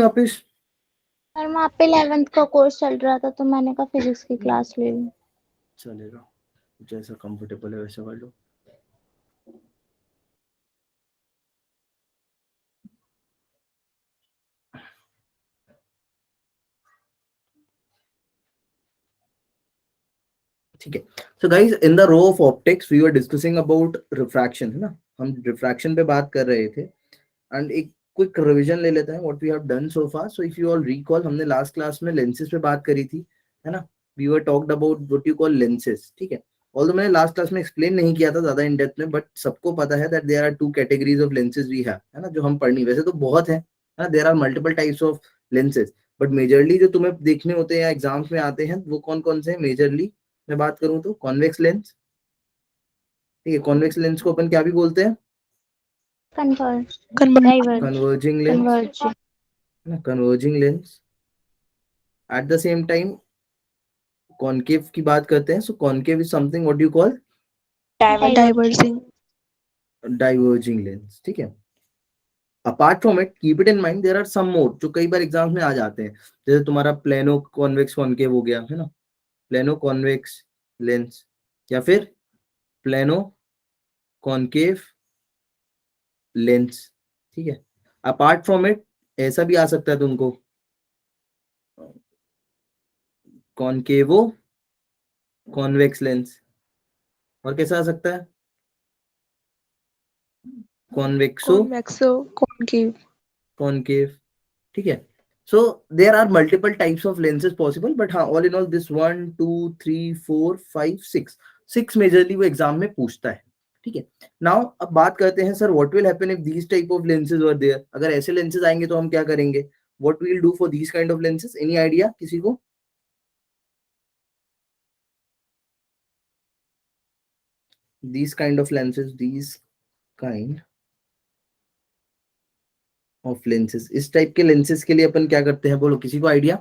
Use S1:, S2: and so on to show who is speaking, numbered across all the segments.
S1: वापिस
S2: सर वहाँ पे 11th का कोर्स चल रहा था तो मैंने कहा फिजिक्स की क्लास ले लूं।
S1: चलेगा, जैसा कंफर्टेबल है वैसा कर लो। ठीक है। So guys, in the row of optics we were discussing about refraction, है ना, हम रिफ्रैक्शन पे बात कर रहे थे। एंड एक क्विक रिवीजन ले लेते हैं what we have done so far. So if you all recall, हमने लास्ट क्लास में लेंसेज पे बात करी थी, है ना। We were talked about what you call lenses, ठीक है। ऑल्दो मैंने लास्ट क्लास में एक्सप्लेन नहीं किया था ज्यादा इन डेप्थ में, बट सबको पता है that there are two categories of lenses we have, है ना, जो हम पढ़नी, वैसे तो बहुत है ना, there are multiple types of lenses, but majorly जो तुम्हें देखने होते हैं या एग्जाम्स में आते हैं वो कौन कौन से हैं मेजरली मैं बात करूं तो कॉन्वेक्स लेंस, ठीक है। कॉन्वेक्स लेंस को अपन क्या भी बोलते हैं, converging lens, converging lens. At the same time concave की बात करते हैं, so concave is something what you call
S3: diverging.
S1: Diverging lens, ठीक है। Apart from it, keep it in mind, there are some more जो कई बार एग्जाम्स में आ जाते हैं, जैसे तुम्हारा प्लेनो कॉन्वेक्स कॉनकेव हो गया, है ना, प्लेनो कॉन्वेक्स लेंस, या फिर प्लेनो कॉनकेव लेंस, ठीक है। अपार्ट फ्रॉम इट ऐसा भी आ सकता है तुमको, कॉनकेवो कॉन्वेक्स लेंस, और कैसा आ सकता है, कॉन्वेक्सो
S3: कॉन्केव।
S1: कॉनकेव, ठीक है। So there are multiple types of lenses possible, but हाँ, all in all this 1 2 3 4 5 6 majorly वो एग्जाम में पूछता है, ठीक है। नाउ अब बात करते हैं, sir what will happen if these type of lenses were there, अगर ऐसे लेंसेज आएंगे तो हम क्या करेंगे, what we will do for these kind of lenses, any idea किसी को? these kind of lenses, these kind of lenses, इस टाइप के लेंसेज के लिए अपन क्या करते हैं, बोलो किसी को आइडिया?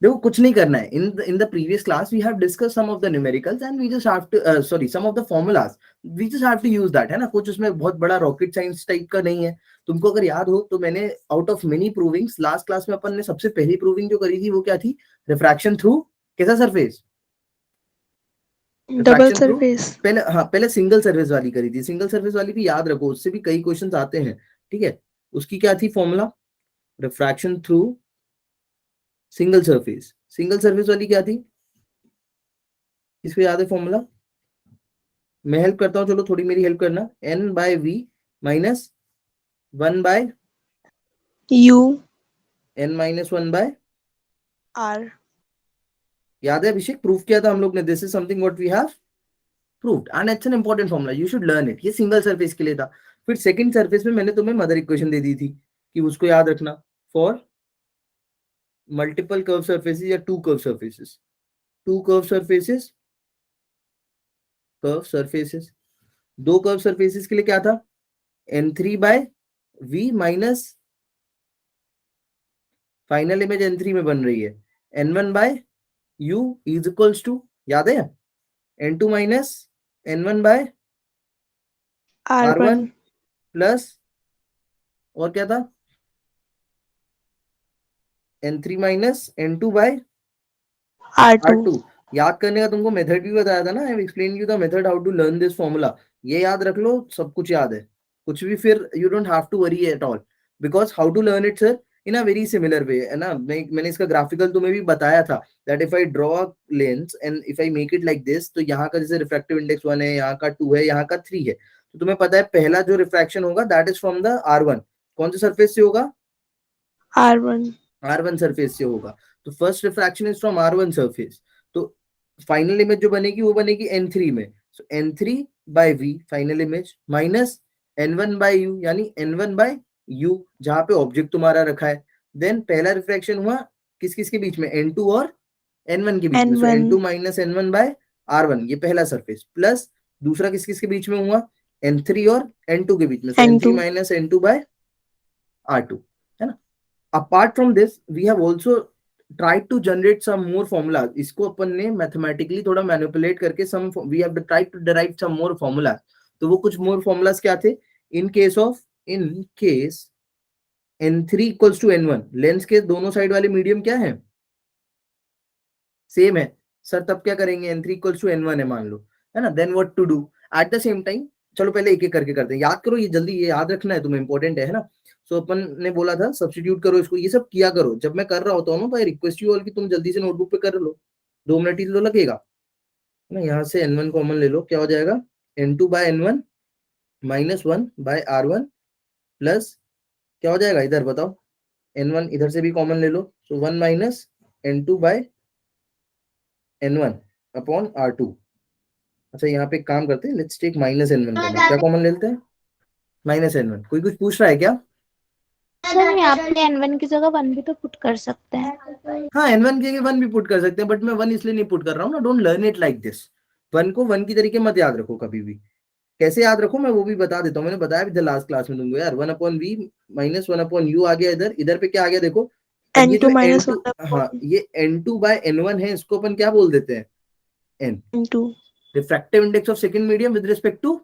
S1: देखो कुछ नहीं करना है, in the previous class we have discuss some of the numericals and we just have to sorry some of the formulas, we just have to use that, है ना, कुछ उसमें बहुत बड़ा रॉकेट साइंस टाइप का नहीं है। तुमको अगर याद हो तो मैंने आउट ऑफ मेनी प्रूविंग्स लास्ट क्लास में अपन ने सबसे पहली प्रूविंग जो करी थी वो क्या थी, रिफ्रैक्शन थ्रू कैसा surface,
S3: double
S1: refraction through,
S3: surface.
S1: पहले हाँ पहले सिंगल सर्फेस वाली करी थी, सिंगल सर्फेस वाली भी याद रखो, उससे भी कई क्वेश्चंस आते हैं, ठीक है। उसकी क्या थी formula, refraction through single surface, single surface वाली क्या थी, किसको याद है फॉर्मूला? मैं हेल्प करता हूँ, चलो थोड़ी मेरी हेल्प करना, n by v minus 1 by
S3: u
S1: n minus 1 by
S3: r.
S1: याद है अभिषेक, प्रूफ किया था हम लोग ने, this is something what we have proved and it's an important formula, you should learn it. ये सिंगल सरफेस के लिए था। फिर सेकंड सरफेस में मैंने तुम्हें मदर इक्वेशन दे दी थी कि उसको याद रखना, फॉर मल्टीपल कर्व सरफेसेस या two curve surfaces, two curve surfaces, curve surfaces, दो कर्व सरफेसेस के लिए क्या था, n3 by v minus final image n3 में बन रही है n1 by u is equals to, याद है, n2 minus n1 bye r1 plus और क्या था, n3 minus n2 bye r2। याद करने का तुमको मेथड भी बताया था ना, I explain you the method how to learn this formula, ये याद रख लो, सब कुछ याद है, कुछ भी फिर you don't have to worry at all, because how to learn it sir, in a very similar way, है ना। मैंने इसका ग्राफिकल तुम्हें भी बताया था, that if I draw a lens and if I make it like this, तो यहाँ का जैसे रिफ्रैक्टिव इंडेक्स 1 है, यहाँ का 2 है, यहाँ का 3 है, तो तुम्हें पता है पहला जो रिफ्रैक्शन होगा that is from the r1, कौन से सरफेस से होगा, r1 सरफेस से होगा, तो first refraction is from r1 surface, तो फाइनल इमेज जो बनेगी वो बनेगी n3 में, so n3 by v final image minus n1 by u, यानी n1 बाय u जहां पे ऑब्जेक्ट तुम्हारा रखा है, देन पहला रिफ्रैक्शन हुआ किस किस के बीच में, n2 और n1 के बीच में, सो n2 minus n1 bye r1, ये पहला सरफेस, प्लस दूसरा किस किस के बीच में हुआ, n3 और n2 के बीच में, so n3 minus n2 bye r2, है ना। apart from this we have also tried to generate some more formulas, इसको अपन ने मैथमेटिकली थोड़ा मैनिपुलेट करके some we have tried to derive some more formulas, तो वो कुछ more formulas क्या थे, in case n3 equals to n1, lens के दोनों साइड वाले मीडियम क्या है, सेम है सर, तब क्या करेंगे, n3 इक्वल्स टू n1 है मान लो, है ना, then what to do at the same time. चलो पहले एक एक करके करते हैं, याद करो ये जल्दी, ये याद रखना है तुम्हें, इंपॉर्टेंट है ना। सो अपन ने बोला था सब्स्टिट्यूट करो इसको, ये सब किया करो, जब मैं कर रहा होता हूँ ना तो आई रिक्वेस्ट यू ऑल कि तुम जल्दी से नोटबुक पे कर लो, 2 मिनट ही तो लगेगा, है ना। यहाँ से n1 कॉमन ले लो, क्या हो जाएगा, n2 by n1 minus 1 bye r1 plus क्या हो जाएगा, इधर बताओ, n1 इधर से भी कॉमन ले लो, so 1 minus n2 by n1 upon r2। अच्छा यहाँ पे एक काम करते हैं, let's take minus n1 common, क्या कॉमन लेते हैं, माइनस n1। कोई कुछ पूछ रहा है क्या?
S2: सर यहाँ पे n1 की जगह 1 भी तो पुट कर सकते हैं।
S1: हाँ n1 के 1 भी पुट कर सकते हैं, बट मैं 1 इसलिए नहीं पुट कर रहा हूँ ना, don't learn it like this. 1 को 1 की तरीके मत याद रखो कभी भी, कैसे याद रखो मैं वो भी बता देता हूँ, मैंने बताया भी था लास्ट क्लास में तुमको यार, 1 upon v minus 1 upon u आ गया इधर, इधर पे क्या आ गया देखो, अब ये जो
S3: n2 minus
S1: n2,
S3: 1
S1: हाँ ये n2 बाय n1 है, इसको अपन क्या बोल देते हैं, n,
S3: into
S1: refractive index of second medium with respect to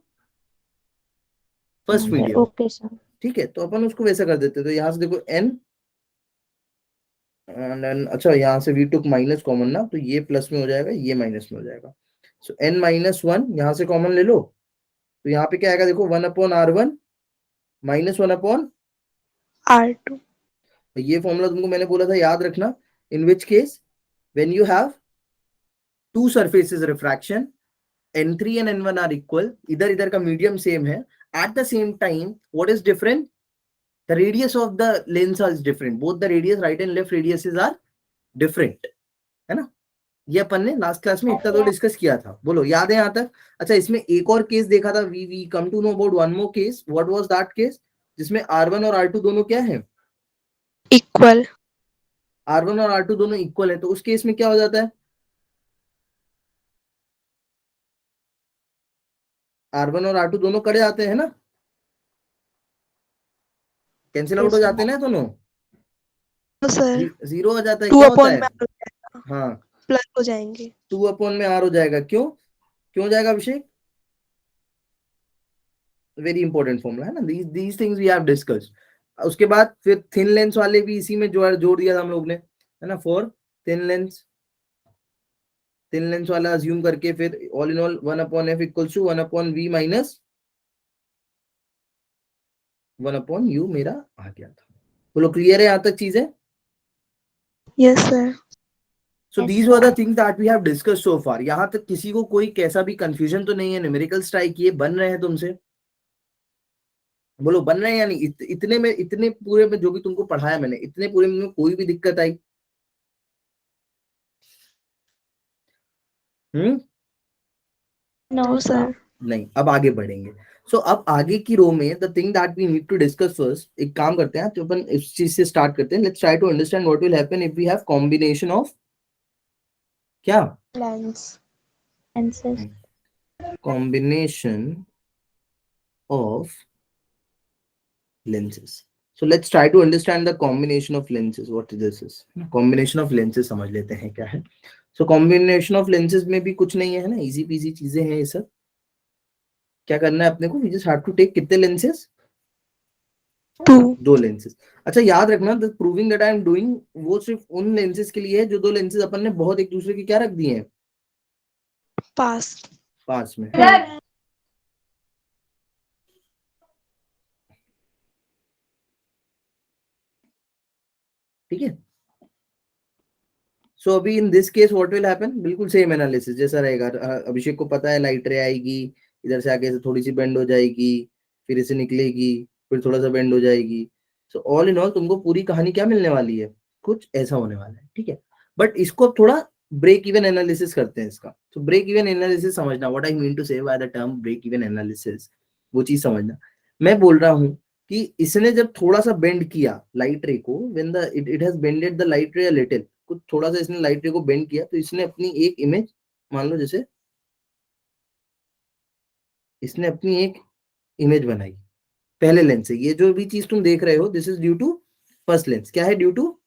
S1: first medium,
S2: okay sir.
S1: ठीक है, तो अपन उसको वैसा कर देते हैं। तो यहाँ से देखो n, अच्छा यहाँ से वी टुक माइनस कॉमन ना, तो ये प्लस में हो जाएगा, ये माइनस में हो जाएगा, सो n माइनस 1 यहाँ से कॉमन ले लो, तो यहाँ पे क्या आएगा देखो, 1 upon r1 minus 1 upon,
S3: r2
S1: ये फॉर्मूला तुमको मैंने बोला था याद रखना, in which case when you have two surfaces refraction n3 and n1 are equal, इधर इधर का मीडियम सेम है, at the same time what is different, the radius of the lens is different, both the radius right and left radiuses are different, है ना। ये अपन ने last class में इतना तो डिस्कस किया था, बोलो याद है यहाँ तक। अच्छा इसमें एक और केस देखा था, we come to know about one more case, what was that case, जिसमें r1 और r2 दोनों क्या है,
S3: equal
S1: r1 और r2 दोनों इक्वल है, तो उस केस में क्या हो जाता है, r1 और r2 दोनों कट जाते हैं ना, कैंसिल आउट हो जाते हैं ना दोनों,
S3: तो सर
S1: जीरो हो जाता है,
S3: 2
S1: क्या होता
S3: अपॉन
S1: है,
S3: में r हो जाएगा,
S1: हाँ
S3: प्लस हो जाएंगे
S1: 2 अपॉन में r हो जाएगा, क्यों क्यों हो जाएगा अभिषेक, वेरी इंपॉर्टेंट फॉर्मूला है ना, these things we have discussed। उसके बाद फिर थिन लेंस वाले भी इसी में जोड़ दिया था हम लोग ने, है ना, फॉर थिन लेंस वाला अज्यूम करके फिर all in all 1 upon f equals to 1 upon v minus 1 upon u मेरा आ गया था। बोलो क्लियर है यहाँ तक चीजें?
S3: yes sir
S1: so
S2: Yes,
S1: these were the things that we have discussed so far. यहाँ तक किसी को कोई कैसा भी कंफ्यूजन तो नहीं है, न्यूमेरिकल स्ट्राइक ये बन रहे हैं तुमसे, बोलो बन रहे हैं या नहीं, इतने में, इतने पूरे में जो भी तुमको पढ़ाया मैंने, इतने पूरे में कोई भी दिक्कत आई?
S2: No
S3: no
S2: sir.
S3: sir
S1: नहीं, अब आगे बढ़ेंगे। सो अब आगे की रो में the thing that we need to discuss first, एक काम करते हैं तो अपन इस चीज से स्टार्ट करते हैं, let's try to understand what will happen if we have combination of क्या,
S2: lens lenses.
S1: Combination of lenses। So let's try to understand the combination of lenses, what this is। combination of lenses समझ लेते हैं क्या है। So combination of lenses में भी कुछ नहीं है ना, इजी पीजी चीजें हैं ये सब। क्या करना है अपने को, we just have to take कितने lenses,
S3: 2
S1: दो lenses। अच्छा याद रखना, the proving that I am doing वो सिर्फ उन lenses के लिए है जो दो lenses अपन ने बहुत एक दूसरे के क्या रख दिए हैं,
S3: pass
S1: पास में। ठीक है, सो अभी in this case what will happen, बिल्कुल सेम एनालिसिस जैसा रहेगा। अभिषेक को पता है लाइट रे आएगी, इधर से आगे से थोड़ी सी बेंड हो जाएगी, फिर इसे निकलेगी, फिर थोड़ा सा बेंड हो जाएगी। सो ऑल इन ऑल तुमको पूरी कहानी क्या मिलने वाली है, कुछ ऐसा होने वाला है, ठीक है। बट इसको अब थोड़ा ब्रेक इवन एनालिसिस करते हैं इसका। तो ब्रेक इवन एनालिसिस समझना, what I mean to say by the term break even analysis, वो चीज समझना। मैं बोल रहा हूँ कि इसने जब थोड़ा सा बेंड किया लाइट रे को, when the it has bended the light रे अ लिटिल, कुछ थोड़ा सा इसने लाइट रे को बेंड किया, तो इसने अपनी एक इमेज, मान लो जैसे इसने अपनी एक इमेज बनाई पहले लेंस से। ये जो भी चीज तुम देख रहे हो, this is due to first lens. क्या है due to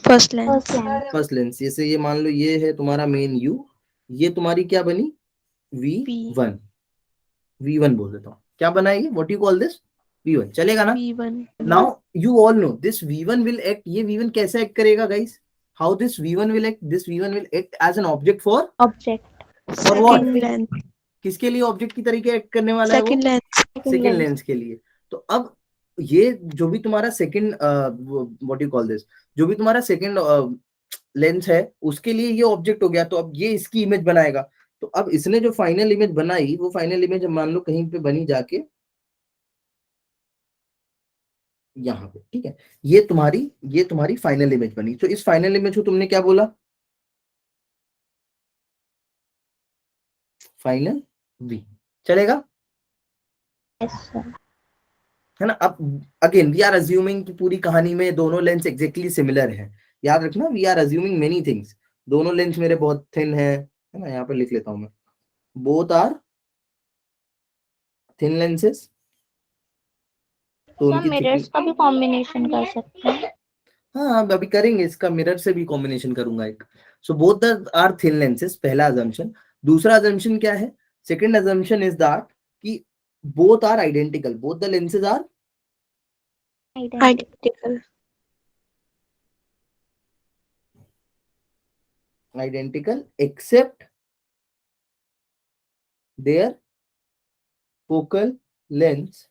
S3: first lens
S1: first lens. जैसे ये मान लो ये है तुम्हारा मेन यू, ये तुम्हारी क्या बनी, V1, V1 बोल देता हूँ, क्या बनाएगी, what you call this, V1 चलेगा ना?
S3: V1.
S1: Now you all know this V1 will act, ये V1 कैसे एक्ट करेगा guys? How this V1 will act? This V1 will act as an object for
S2: object
S1: what?
S3: Second length.
S1: किसके लिए object की तरीके act करने वाला है वो?
S3: Second length.
S1: सेकेंड लेंस के लिए। तो अब ये जो भी तुम्हारा second what you call this, जो भी तुम्हारा सेकेंड लेंस है उसके लिए ये ऑब्जेक्ट हो गया। तो अब ये इसकी इमेज बनाएगा। तो अब इसने जो फाइनल इमेज बनाई वो फाइनल इमेज मान लो कहीं पे बनी जाके यहाँ पे, ठीक है? ये तुम्हारी फाइनल इमेज बनी। तो इस फाइनल इमेज को तुमने क्या बोला? Final v. चलेगा?
S2: Yes sir.
S1: है ना? अब अगेन वी आर अज्यूमिंग कि पूरी कहानी में दोनों लेंस एग्जैक्टली सिमिलर है। याद रखना, we are assuming many things. दोनों लेंस मेरे बहुत थिन है ना? यहाँ पे लिख लेता हूं मैं, बोथ आर थिन लेंसेस। तो
S2: सर
S1: उनकी
S2: मिरर्स का भी कॉम्बिनेशन कर सकते हैं।
S1: हाँ अब अभी करेंगे, इसका मिरर से भी कॉम्बिनेशन करूंगा एक। So both are thin lenses, पहला अजम्पशन। दूसरा अजम्पशन क्या है? सेकंड अजम्पशन इज दैट कि both are identical, both the lenses are
S3: Identical.
S1: identical except their focal lengths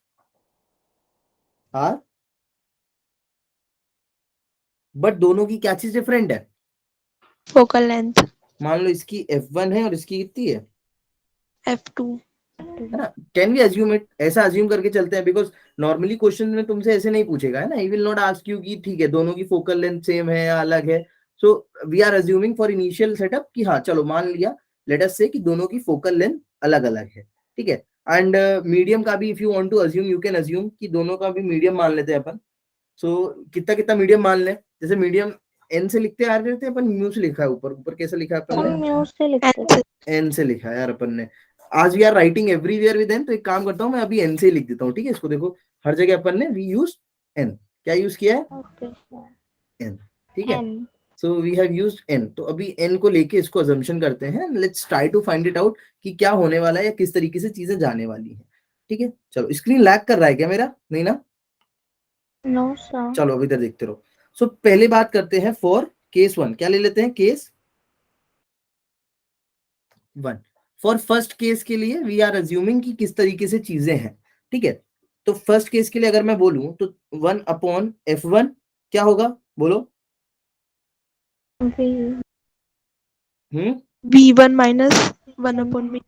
S1: are, but दोनों की क्या चीज डिफरेंट है?
S3: Focal length.
S1: मान लो इसकी f1 है और इसकी कितनी है?
S3: F2.
S1: है ना? Can we assume it? ऐसा अज्यूम करके चलते हैं, बिकॉज नॉर्मली क्वेश्चन में तुमसे ऐसे नहीं पूछेगा, है ना? He will not ask you कि ठीक है दोनों की फोकल लेंथ सेम है या अलग है। So we are assuming for initial setup कि हाँ चलो मान लिया, लेट अस से कि दोनों की फोकल लेंथ अलग अलग है, ठीक है? एंड मीडियम का भी if you want to assume you can assume कि दोनों का भी मीडियम मान लेते हैं अपन। सो कितना कितना मीडियम मान लें? जैसे मीडियम एन से लिखते आ रहे थे अपन, म्यू से लिखा है ऊपर, ऊपर कैसे लिखा है अपन
S2: हम
S1: ने?
S2: म्यू से लिखते हैं।
S1: एन से लिखा है यार अपन ने। आज we are writing everywhere with n, तो एक काम करता हूँ मैं अभी एन से ही लिख देता हूँ, ठीक है? इसको देखो, हर जगह अपन ने वी यूज एन। क्या यूज किया है?
S2: Okay sir.
S1: एन, ठीक है?
S2: N.
S1: So we have used n. तो अभी एन को लेके इसको अजम्पशन करते हैं, let's try to find it out कि क्या होने वाला है या किस तरीके से चीजें जाने वाली है, ठीक है? चलो, स्क्रीन लैग कर रहा है क्या मेरा? नहीं ना?
S2: No sir.
S1: चलो अभी इधर देखते रहो। सो पहले बात करते हैं फॉर केस वन। क्या ले लेते हैं? Case one. For first case के लिए वी आर अज्यूमिंग कि किस तरीके से चीजें हैं, ठीक है? तो फर्स्ट केस के लिए अगर मैं बोलूं तो 1/f1 क्या होगा? बोलो।
S2: V
S3: V1 minus 1 upon V.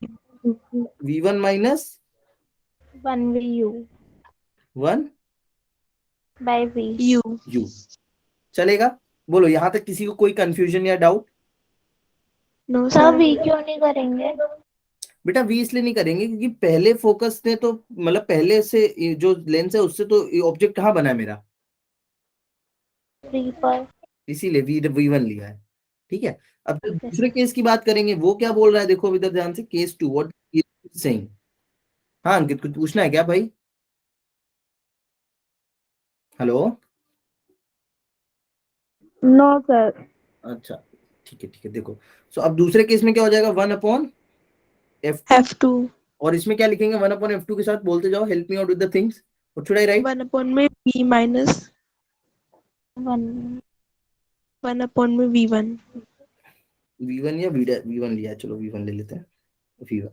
S1: v1 minus
S2: 1 v u
S1: 1
S2: by v.
S3: U.
S1: u। चलेगा? बोलो, यहां तक किसी को कोई कंफ्यूजन या डाउट?
S3: No
S2: sir
S3: sir.
S2: वी क्यों नहीं करेंगे?
S1: बेटा वी इसलिए नहीं करेंगे क्योंकि पहले फोकस ने तो मतलब पहले से ये जो लेंस है उससे तो ऑब्जेक्ट कहाँ बना है मेरा,
S2: वी पर।
S1: इसीलिए v1 लिया है, ठीक है? अब जो
S2: ओके
S1: दूसरे
S2: सर।
S1: केस की बात करेंगे वो क्या बोल रहा है, देखो इधर ध्यान से, केस 2 व्हाट सेइंग। हाँ अंकित, कुछ पूछना है क्या भाई? हेलो?
S2: No sir.
S1: अच्छा, ठीक है देखो। सो अब दूसरे केस में क्या हो जाएगा? 1/f2।
S3: F2.
S1: और इसमें क्या लिखेंगे? 1/f2 के साथ बोलते जाओ, help me out with the things. What should I right?
S3: 1 upon में V minus
S2: 1
S3: 1 upon में V1.
S1: v1 या v1 लिया है, चलो v1 ले लेते हैं। v1।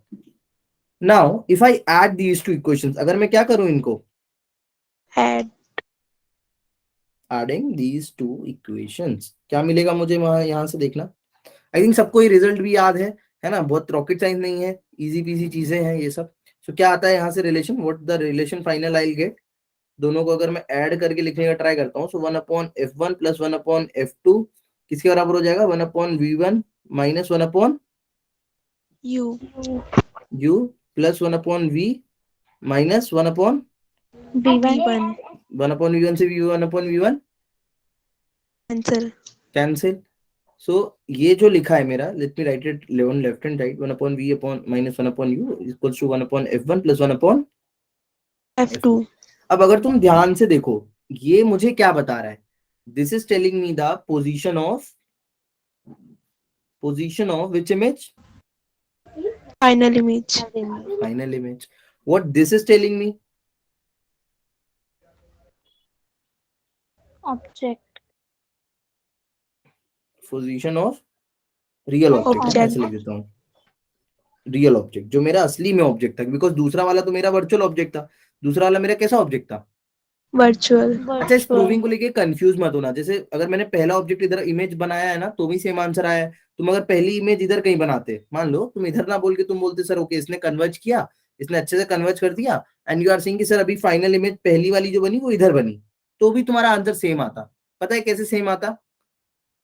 S1: Now if I add these two equations, अगर मैं क्या करूं इनको,
S3: Add.
S1: Adding these two equations, क्या मिलेगा मुझे वहां? यहां से देखना। आई थिंक सबको ये रिजल्ट भी याद है ना? बहुत रॉकेट साइंस नहीं है, इजी पीसी चीजें हैं ये सब। सो क्या आता है यहाँ से relation? What the relation final I get? दोनों को अगर मैं ऐड करके लिखने का ट्राई करता हूँ, सो 1/f1 प्लस 1/f2 किसके बराबर हो जाएगा? 1/v1 minus 1/u
S3: U.
S1: Plus 1/v minus 1/1/v1
S3: V1.
S1: से v1/v1
S3: Cancel.
S1: कैंसिल। सो ये जो लिखा है मेरा, let me write it 11 left hand right, 1/v upon minus 1/u equals to 1/f1 plus 1/f2।
S3: F2.
S1: अब अगर तुम ध्यान से देखो, ये मुझे क्या बता रहा है? This is telling me the position of which image?
S3: Final image.
S1: Final image. What this is telling me?
S2: Object
S1: position of real object,
S3: Object.
S1: ऐसे लिख देता हूँ, रियल ऑब्जेक्ट जो मेरा असली में ऑब्जेक्ट था, बिकॉज दूसरा वाला तो मेरा वर्चुअल ऑब्जेक्ट था, दूसरा वाला मेरा कैसा ऑब्जेक्ट था।
S3: Virtual.
S1: अच्छा, इस प्रूविंग को लेके कंफ्यूज मत होना, जैसे अगर मैंने पहला ऑब्जेक्ट इधर इमेज बनाया है ना तो भी सेम आंसर आया है। तुम अगर पहली इमेज इधर कहीं बनाते, मान लो तुम इधर ना बोल के तुम बोलते सर ओके इसने कन्वर्ज किया, इसने अच्छे से कन्वर्ज कर दिया, एंड यू आर सेइंग कि सर अभी फाइनल इमेज पहली वाली जो बनी वो इधर बनी, तो भी तुम्हारा आंसर सेम आता। पता है कैसे सेम आता?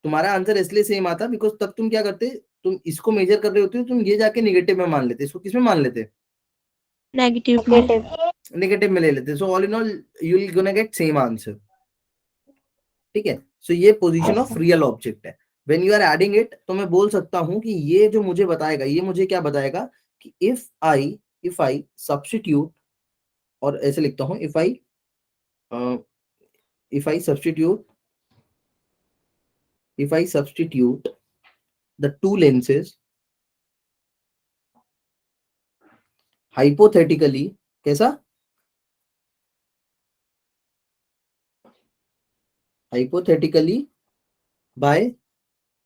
S1: तुम्हारा आंसर इसलिए सेम आता बिकॉज तब तुम क्या करते, तुम इसको मेजर कर रहे होते हो, तुम ये जाके नेगेटिव में मान लेते, इसको किसमें मान लेते,
S3: Negative में.
S1: नेगेटिव में ले लेते। So all in all you will gonna get same answer. ठीक है, सो ये पोजीशन ऑफ रियल ऑब्जेक्ट है। When you are adding it तो मैं बोल सकता हूं कि ये जो मुझे बताएगा, ये मुझे क्या बताएगा कि इफ आई सब्स्टिट्यूट, और ऐसे लिखता हूं if I substitute the two lenses hypothetically, कैसा, hypothetically by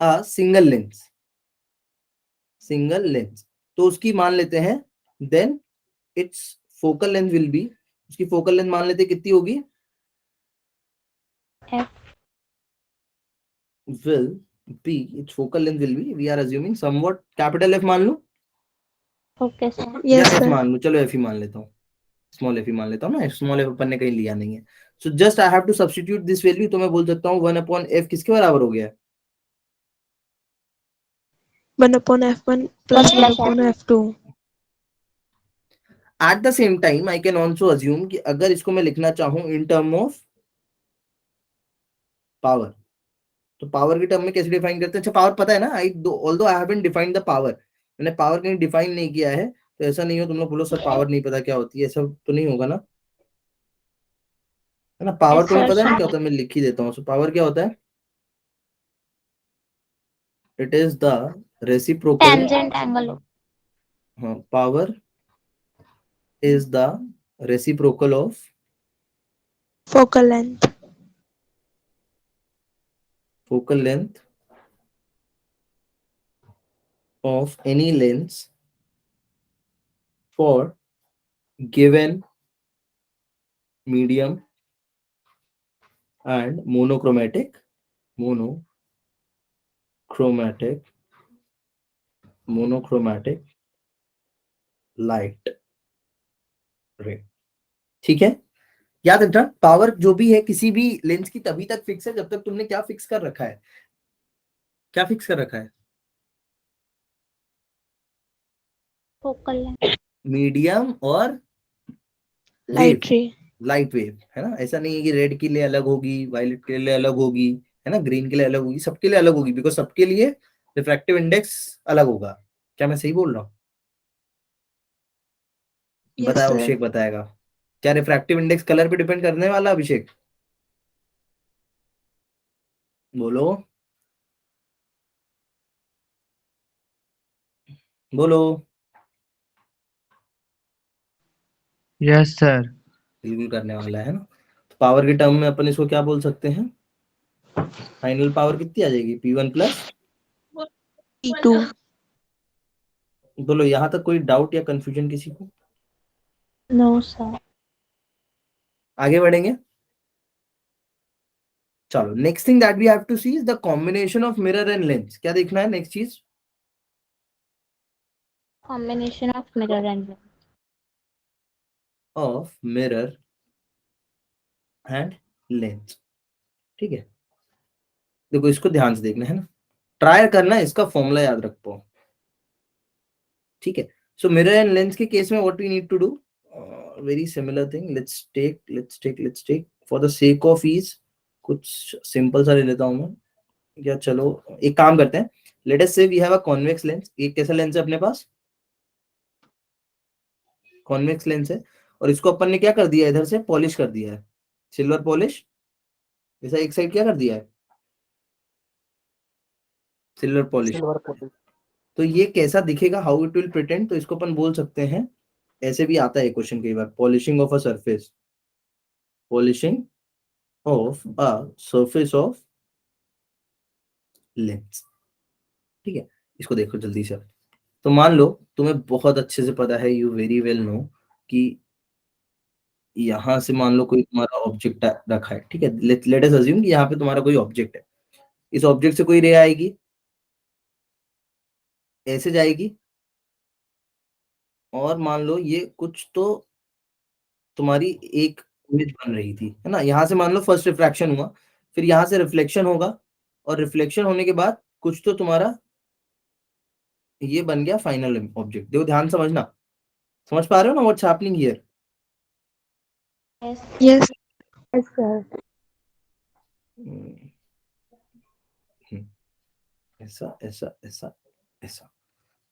S1: a single lens, तो उसकी मान लेते हैं, then its focal length will be, उसकी फोकल लेंथ मान लेते हैं कितनी होगी, will be, its focal length will be, we are assuming somewhat capital F मान लूं,
S2: ओके सर।
S1: या
S3: Yes
S1: F
S3: sir.
S1: मान लूं, चलो F ही मान लेता हूँ, स्मॉल f ही मान लेता हूँ ना, स्मॉल f अपन ने कहीं लिया नहीं है। So just I have to substitute this value, तो मैं बोल सकता हूँ 1/f किसके बराबर हो गया है,
S3: 1/f1 plus 1/f2.
S1: Eight the same time I can also assume कि अगर इसको मैं लिखना चाहूँ इन टर्म ऑफ पावर, तो पावर के टर्म में कैसे डिफाइन करते हैं? अच्छा पावर पता है ना, I although I haven't defined the power, मैंने पावर कहीं डिफाइन नहीं किया है, तो ऐसा नहीं हो तुम लोग बोलो सर पावर नहीं पता क्या होती है, ऐसा तो नहीं होगा ना, है ना। पावर तुम्हें पता है ना क्या होता है, मैं लिख ही देता हूँ। सो पावर क्या होता है, it is the reciprocal,
S2: tangent angle.
S1: हाँ, power is the reciprocal of
S3: Focal length.
S1: Focal length of any lens for given medium and monochromatic light ray। ठीक है, याद रखना पावर जो भी है किसी भी लेंस की तभी तक फिक्स है जब तक तुमने क्या फिक्स कर रखा है, क्या फिक्स कर रखा है,
S2: फोकल लेंथ।
S1: मीडियम और
S3: Light ray.
S1: लाइट वेव, है ना। ऐसा नहीं है कि रेड के लिए अलग होगी, वायलेट के लिए अलग होगी, है ना, ग्रीन के लिए अलग होगी, सबके लिए अलग होगी, बिकॉज सबके लिए रिफ्रैक्टिव इंडेक्स अलग होगा। क्या मैं सही बोल रहा हूँ?
S3: Yes
S1: बताया,
S3: sir.
S1: अभिषेक बताएगा। क्या रिफ्रैक्टिव इंडेक्स कलर पे डिपेंड करने वाला, अभिषेक बोलो बोलो।
S4: Yes sir.
S1: बिल्कुल करने वाला है ना। तो पावर के टर्म में अपन इसको क्या बोल सकते हैं, फाइनल पावर कितनी आ जाएगी, P1 प्लस
S3: P2.
S1: बोलो। यहाँ तक कोई डाउट या कंफ्यूजन किसी को?
S2: No sir.
S1: आगे बढ़ेंगे, चलो। Next thing that we have to see is the combination of mirror and lens. क्या देखना है नेक्स्ट चीज?
S2: Combination of mirror and lens.
S1: Of mirror and lens. ठीक है, देखो इसको ध्यान से देखना है ना, ट्राई करना है, इसका फॉर्मूला याद रख पाओ। ठीक है, सो मिरर एंड लेंस के केस में what we need to do, very similar thing. Let's take for the sake of ease कुछ सिंपल सा ले लेता हूं मैं, या चलो एक काम करते हैं, let us say we have a convex lens. एक कैसा लेंस है अपने पास, कॉन्वेक्स लेंस है, और इसको अपन ने क्या कर दिया, इधर से पॉलिश कर दिया है, सिल्वर पॉलिश, ऐसा एक साइड क्या कर दिया है, सिल्वर पॉलिश। तो ये कैसा दिखेगा, हाउ इट विल प्रिटेंड, तो इसको अपन बोल सकते हैं, ऐसे भी आता है क्वेश्चन कई बार, polishing of a surface, polishing of a surface of lens. ठीक है, इसको देखो जल्दी से। तो मान लो तुम्हें बहुत अच्छे से पता है, यू वेरी वेल नो कि यहां से मान लो कोई तुम्हारा ऑब्जेक्ट रखा है। ठीक है, लेट अस अज्यूम कि यहाँ पे तुम्हारा कोई ऑब्जेक्ट है। इस ऑब्जेक्ट से कोई रे आएगी, ऐसे जाएगी, और मान लो ये कुछ तो तुम्हारी एक इमेज बन रही थी, है ना। यहाँ से मान लो फर्स्ट रिफ्रैक्शन हुआ, फिर यहाँ से रिफ्लेक्शन होगा, और रिफ्लेक्शन होने के बाद कुछ तो तुम्हारा ये बन गया फाइनल ऑब्जेक्ट। देखो ध्यान समझना, समझ पा रहे हो ना what's happening here?
S3: Yes.
S2: Yes, sir.
S1: ऐसा ऐसा ऐसा ऐसा।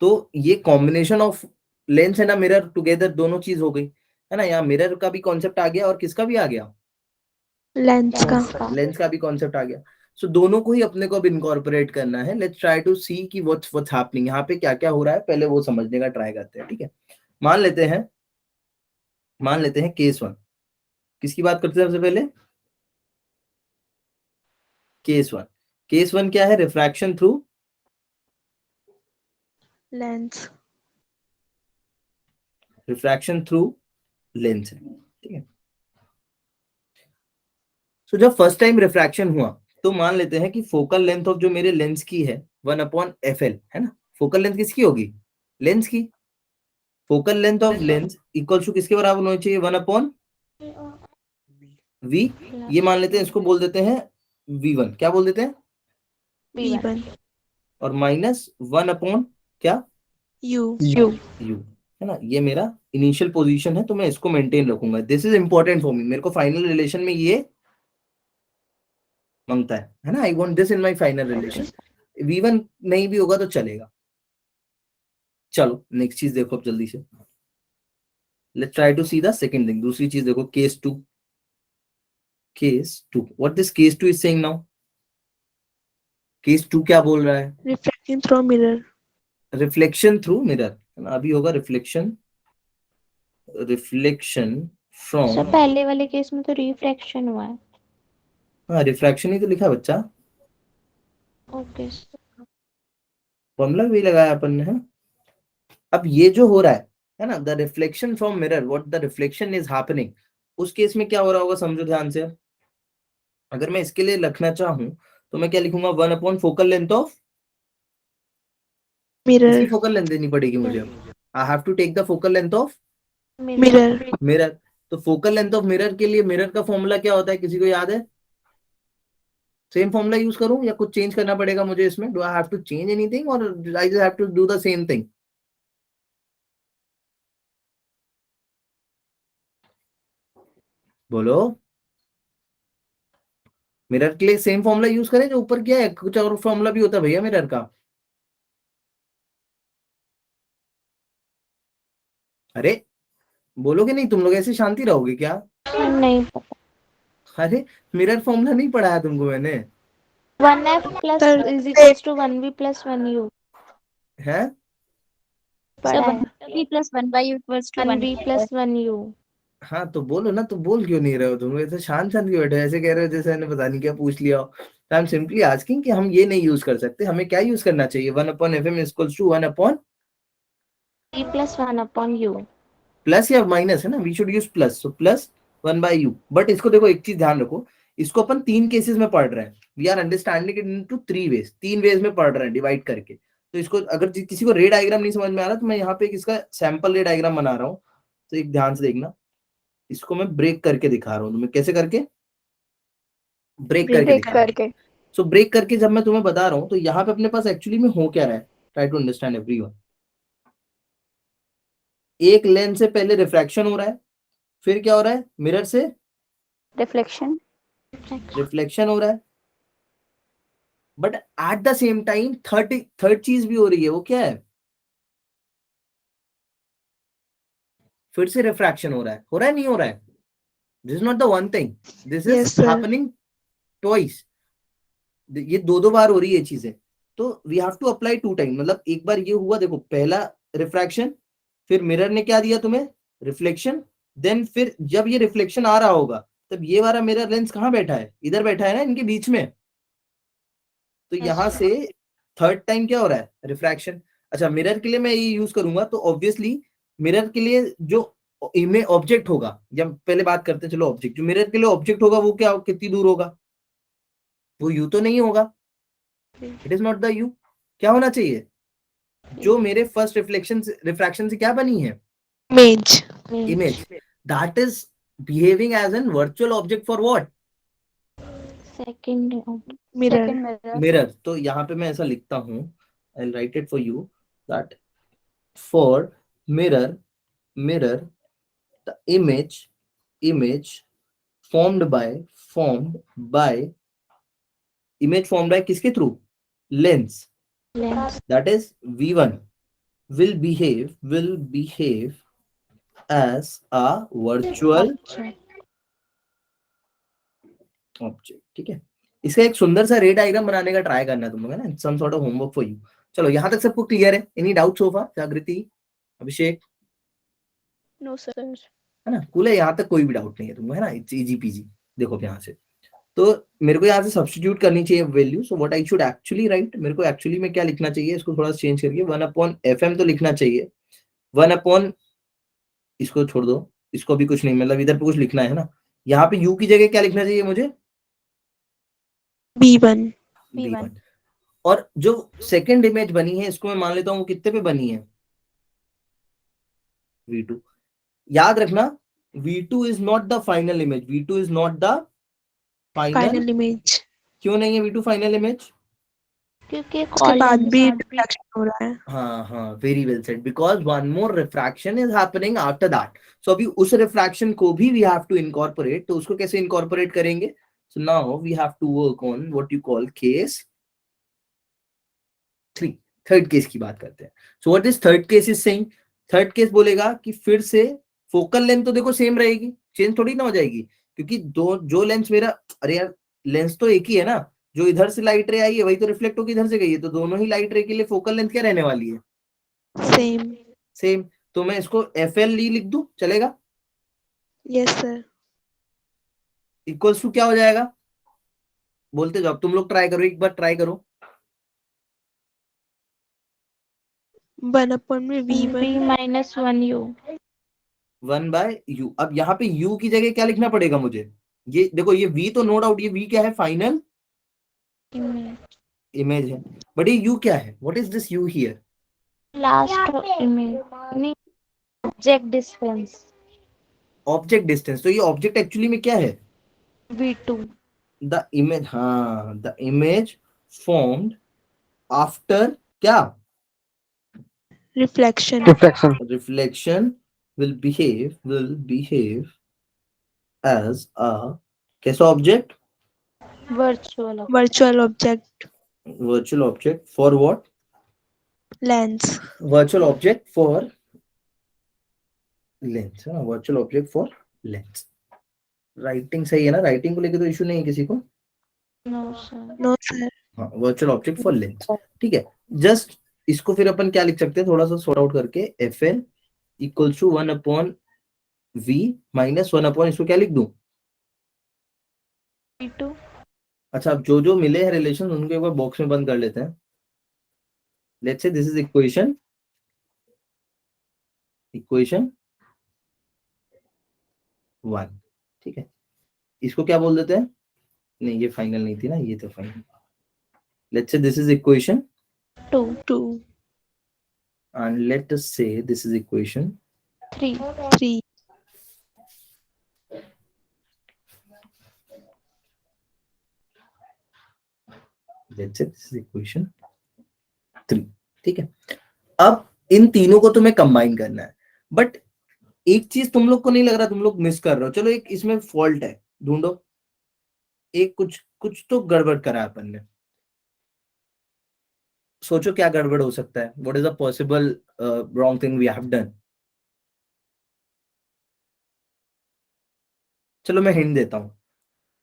S1: तो ये कॉम्बिनेशन ऑफ लेंस है ना मिरर टुगेदर, दोनों चीज हो गई, है ना। यहाँ मिरर का भी कॉन्सेप्ट आ गया और किसका भी आ गया,
S3: Lens का.
S1: लेंस का भी कॉन्सेप्ट आ गया। सो दोनों को ही अपने को अब इनकॉर्पोरेट करना है। लेट्स ट्राई टू सी कि व्हाट्स हैपनिंग, यहाँ पे क्या क्या हो रहा है, पहले वो समझने का ट्राई करते हैं। ठीक है, मान लेते हैं केस वन। किसकी बात करते हैं सबसे पहले? Case one. केस वन क्या है? Refraction through
S3: Lens.
S1: Refraction through lens है। ठीक है, सो जब फर्स्ट टाइम रिफ्रैक्शन हुआ तो मान लेते हैं कि फोकल लेंथ ऑफ जो मेरे लेंस की है 1/FL, है ना। फोकल लेंथ किसकी होगी? लेंस की। Focal length of lens equal to किसके बराबर होनी चाहिए? 1/V। ये मान लेते हैं, इसको बोल देते हैं V1। क्या बोल देते हैं?
S3: V1.
S1: और माइनस 1/ क्या?
S3: U.
S1: U, है ना। ये मेरा इनिशियल पोजीशन है, तो मैं इसको मेंटेन रखूंगा। This is important for me, मेरे को फाइनल रिलेशन में ये मांगता है ना। I want this in my final relation. V1 नहीं भी होगा तो चलेगा। चलो नेक्स्ट चीज देखो अब जल्दी से। Let's try to see the second thing. दूसरी चीज देखो, case two. What this case two is saying now? Case two क्या बोल रहा है?
S3: Reflecting through mirror.
S1: Reflection through mirror, है ना। अभी होगा रिफ्लेक्शन
S2: सर
S1: फ्रॉम,
S2: पहले वाले केस में तो रिफ्रैक्शन हुआ है।
S1: हाँ रिफ्रैक्शन ही तो लिखा है बच्चा,
S2: ओके
S1: फॉर्मूला भी लगाया अपन ने, है। अब ये जो हो रहा है ना, the reflection from mirror, what the reflection is happening, उस केस में क्या हो रहा होगा समझो ध्यान से। अगर मैं इसके लिए लिखना चाहूं तो मैं क्या लिखूंगा? Focal length of,
S3: Mirror.
S1: इसकी फोकल लेंथ देनी पड़ेगी मुझे। I have to take the focal length of
S3: Mirror.
S1: Mirror. तो फोकल लेंथ ऑफ मिरर के लिए मिरर का फॉर्मूला क्या होता है, किसी को याद है? सेम फॉर्मूला यूज करूं या कुछ चेंज करना पड़ेगा मुझे इसमें? Do I have to change anything और I just have to do the same thing? बोलो। मिरर के लिए सेम फॉर्मूला यूज करें जो ऊपर किया है? कुछ और फॉर्मूला भी होता है भैया मिरर का? अरे बोलोगे नहीं तुम लोग? ऐसे शांति रहोगे क्या?
S2: नहीं पता।
S1: अरे मिरर फॉर्मूला नहीं पढ़ाया तुमको मैंने?
S2: 1F plus
S3: Sir,
S2: is equals to 1V plus 1U
S1: है?
S2: पढ़ा है।
S5: V plus 1 by U equals to
S2: 1V plus 1U।
S1: हाँ तो बोलो ना, तो बोल क्यों नहीं रहे हो तुम? ऐसे शांत शांत क्यों बैठे हो? ऐसे कह रहे हो जैसे मैंने पता नहीं क्या पूछ लिया हो। तो आई एम सिंपली आस्किंग कि हम ये नहीं यूज कर सकते, हमें क्या यूज करना चाहिए? 1/FM equals to 1/
S2: V plus 1/U।
S1: Plus या माइनस, है ना। We should use plus, so plus 1/U। But इसको देखो, एक चीज ध्यान रखो, इसको अपन तीन केसेस में पढ़ रहे हैं। We are understanding it into 3 ways, 3 ways में पढ़ रहे हैं डिवाइड करके। तो इसको अगर किसी को रे डायग्राम नहीं समझ में आ रहा तो मैं यहाँ पे इसका सैंपल रे डायग्राम बना रहा हूँ, तो एक ध्यान से देखना। इसको मैं ब्रेक करके दिखा रहा हूँ तुम्हें। कैसे करके? ब्रेक करके। सो ब्रेक करके जब मैं तुम्हें बता रहा हूँ तो यहाँ पे अपने पास एक्चुअली में हो क्या रहा है, ट्राई टू अंडरस्टैंड एवरीवन। एक लेंस से पहले रिफ्रैक्शन हो रहा है, फिर क्या हो रहा है? मिरर से
S5: reflection.
S1: रिफ्लेक्शन हो रहा है, but at the same time third चीज भी हो रही है। वो क्या है? फिर से रिफ्रैक्शन हो रहा है नहीं हो रहा है? This is not the one thing, this
S3: Yes,
S1: is
S3: sir.
S1: Happening twice. ये दो बार हो रही है चीजें। तो we have to apply 2 time. मतलब एक बार ये हुआ, देखो पहला रिफ्रैक्शन, फिर मिरर ने क्या दिया तुम्हें? रिफ्लेक्शन। देन फिर जब ये रिफ्लेक्शन आ रहा होगा तब ये वाला मिरर लेंस कहाँ बैठा है, इधर बैठा है ना इनके बीच में। तो
S2: Yes,
S1: यहाँ
S2: sir.
S1: से थर्ड टाइम क्या हो रहा है, रिफ्रैक्शन। अच्छा मिरर के लिए मैं ये यूज करूंगा तो ऑब्वियसली मिरर के लिए जो इमेज ऑब्जेक्ट होगा, जब पहले बात करते हैं चलो ऑब्जेक्ट, जो मिरर के लिए ऑब्जेक्ट होगा वो क्या, कितनी दूर होगा, वो यू तो नहीं होगा, it is not the you. क्या होना चाहिए, जो मेरे फर्स्ट रिफ्रैक्शन से क्या बनी है,
S3: Image.
S1: Image, that is behaving as an virtual object for what,
S2: Second.
S3: Mirror.
S5: Second mirror.
S1: Mirror. तो यहाँ पे मैं ऐसा लिखता हूँ, I will write it for you, that for mirror, mirror the image formed by image formed by किसके through, lens,
S2: Lens.
S1: that is v1 will behave as a virtual object। ठीक है, इसका एक सुंदर सा रे डायग्राम बनाने का ट्राई करना है तुम लोग, है ना, some sort of homework for you. चलो यहाँ तक सबको क्लियर है, एनी डाउट सो फार, जागृति, अभिषेक,
S3: No, sir.
S1: है ना, कूल है, यहाँ तक कोई भी डाउट नहीं है तुमको, है ना, इट्स इजी पीजी। देखो अब यहाँ से तो मेरे को यहाँ से सब्स्टिट्यूट करनी चाहिए value, so what I should actually right, मेरे को एक्चुअली में क्या लिखना चाहिए, इसको थोड़ा चेंज करके 1/fm तो लिखना चाहिए, 1 अपॉन, इसको छोड़ दो, इसको भी कुछ नहीं, मतलब इधर पे कुछ लिखना है ना, यहाँ पे u की जगह क्या लिखना चाहिए मुझे,
S3: B1.
S1: v1। और जो सेकंड इमेज बनी है इसको मैं मान लेता हूँ वो कितने पे बनी है, v2। याद रखना v2 is not the final image, v2 is not the final.
S3: Final image.
S1: क्यों नहीं है v2 फाइनल इमेज,
S2: क्योंकि
S3: उसके बाद
S2: columns
S3: भी
S2: हैं.
S3: रिफ्लेक्शन हो रहा है.
S1: हाँ हाँ, very well said, because one more refraction is happening after that. So अभी उस रिफ्रैक्शन को भी वी हैव टू इनकॉर्पोरेट, तो उसको कैसे इनकॉर्पोरेट करेंगे, so now we have to work on what you call case 3, third case की बात करते हैं। So what is third case is saying, third case बोलेगा कि फिर से फोकल लेंथ तो देखो सेम रहेगी, चेंज थोड़ी ना हो जाएगी, क्योंकि दो जो लेंस मेरा, अरे यार लेंस तो एक ही है ना, जो इधर से लाइट रे आई है वही तो रिफ्लेक्ट होकर इधर से गई है, तो दोनों ही लाइट रे के लिए फोकल लेंथ क्या रहने वाली है,
S3: Same.
S1: सेम। तो मैं इसको FL लिख दूं, चलेगा,
S3: Yes, sir.
S1: इक्वल्स टू क्या हो जाएगा, बोलते जाओ, तुम लोग ट्राई करो, एक बार ट्राई करो,
S3: 1 upon में
S2: V
S3: V1.
S2: minus 1u.
S1: 1/u। अब यहाँ पे u की जगह क्या लिखना पड़ेगा मुझे, ये देखो ये v तो नो डाउट, ये v क्या है, फाइनल
S2: Image.
S1: इमेज है, बट ये u क्या है, what is this u here,
S2: Last image. नहीं. Object distance.
S1: Object distance. तो ये ऑब्जेक्ट एक्चुअली में क्या है,
S2: V2.
S1: द इमेज, हाँ द इमेज फॉर्म्ड आफ्टर क्या,
S3: Reflection.
S1: Reflection, will behave as a कैसा object,
S2: Virtual.
S3: Virtual object.
S1: virtual object for what,
S3: Lens.
S1: virtual object for lens, हाँ virtual object for lens। Writing सही है ना, writing को लेके तो इशू नहीं है किसी को,
S2: No, sir.
S3: No, sir.
S1: हाँ वर्चुअल ऑब्जेक्ट फॉर लेंस। ठीक है, जस्ट इसको फिर अपन क्या लिख सकते हैं, थोड़ा सा सॉर्ट आउट करके, FN equals to 1/v minus 1 इसको क्या लिख दूं,
S2: V2.
S1: अच्छा अब जो जो मिले हैं रिलेशन उनको एक बार बॉक्स में बंद कर लेते हैं। Let's say this is equation 1, ठीक है, इसको क्या बोल देते हैं, नहीं ये फाइनल नहीं थी ना, ये तो final, let's say this is equation
S2: 2.
S3: 2.
S1: and let us say this is equation
S2: 3.
S3: 3.
S1: let's say this is equation 3। ठीक है, अब इन तीनों को तुम्हें कंबाइन करना है, बट एक चीज तुम लोग को नहीं लग रहा, तुम लोग मिस कर रहे हो, चलो एक इसमें फॉल्ट है ढूंढो, एक कुछ कुछ तो गड़बड़ करा है अपन ने, सोचो क्या गड़बड़ हो सकता है, what is a possible wrong thing we have done. चलो मैं हिंट देता हूं,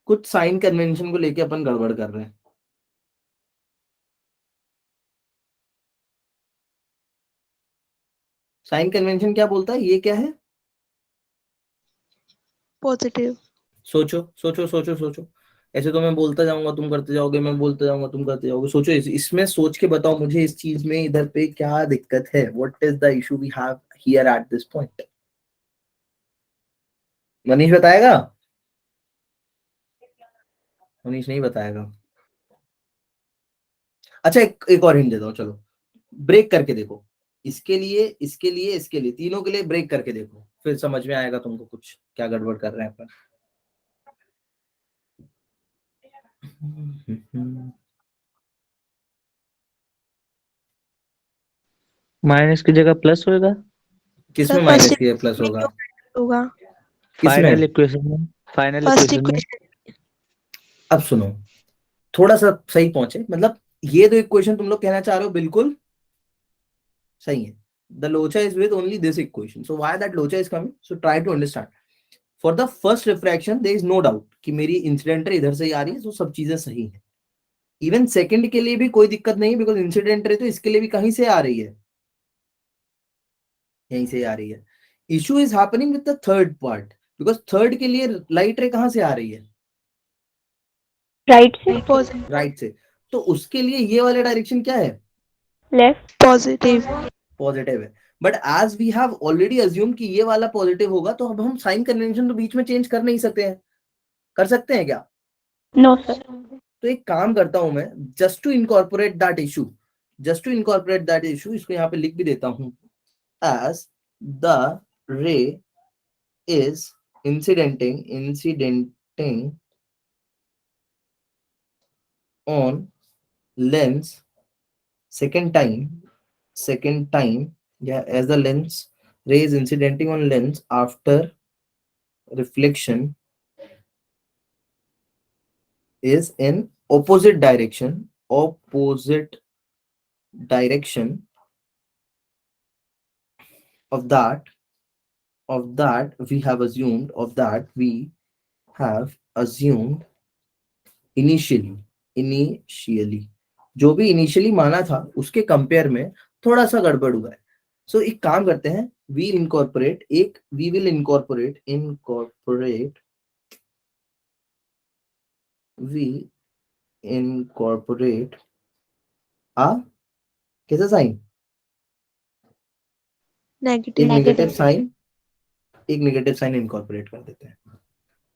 S1: कुछ साइन कन्वेंशन को लेके अपन गड़बड़ कर रहे हैं। साइन कन्वेंशन क्या बोलता है, ये क्या है,
S3: Positive.
S1: सोचो सोचो सोचो सोचो, ऐसे तो मैं बोलता जाऊंगा तुम करते जाओगे, मैं बोलता जाऊंगा तुम करते जाओगे। सोचो इसमें सोच के बताओ मुझे इस चीज में इधर पे क्या दिक्कत है, what is the issue we have here at this point. Manish बताएगा? मनीष नहीं बताएगा। अच्छा एक और हिंट देता हूँ, चलो ब्रेक करके देखो, इसके लिए इसके लिए इसके लिए, तीनों के लिए ब्रेक करके देखो, फिर समझ में आएगा तुमको कुछ क्या गड़बड़ कर रहे हैं अपन।
S4: माइनस की जगह प्लस होगा।
S1: किसमें
S3: सर
S1: माइनस
S3: फर्स्ट
S1: की प्लस होगा?
S3: होगा।
S1: किसमें?
S4: फाइनल इक्वेशन में, फाइनल
S3: फर्स्ट
S4: इक्वेशन में।
S3: इक्वेशन।
S1: अब सुनो, थोड़ा सा सही पहुंचे, मतलब ये दो इक्वेशन तुम लोग कहना चाह रहे हो बिल्कुल सही है। The locha is with only this equation. So why that locha is coming? So try to understand. For the first refraction, there is no doubt कि मेरी इंसिडेंट इधर से ही आ रही है, तो सब चीजें सही है। इवन सेकंड के लिए भी कोई दिक्कत नहीं है, बिकॉज इंसिडेंट तो इसके लिए भी कहीं से आ रही है, यहीं से आ रही है। Issue is happening with the third part, because third के लिए लाइट रे कहां से आ रही है?
S5: राइट से,
S1: राइट से। तो उसके लिए ये वाला डायरेक्शन क्या है?
S5: Left,
S3: positive.
S1: पॉजिटिव है। But as we have already assume कि ये वाला पॉजिटिव होगा, तो अब हम साइन कन्वेंशन तो बीच में चेंज कर नहीं सकते हैं। कर सकते हैं क्या?
S5: No sir.
S1: तो एक काम करता हूं मैं, just to incorporate that issue, just to incorporate that issue, इसको यहाँ पे लिख भी देता हूं, as the ray is incidenting on lens second time, yeah, as the lens ray is incidenting on lens after reflection is in opposite direction of that we have assumed initially जो भी initially माना था उसके compare में थोड़ा सा गड़बड़ हुआ है। सो एक काम करते हैं, वी विल इनकॉर्पोरेट आ कैसा साइन?
S3: नेगेटिव।
S1: एक नेगेटिव साइन इनकॉर्पोरेट कर देते हैं।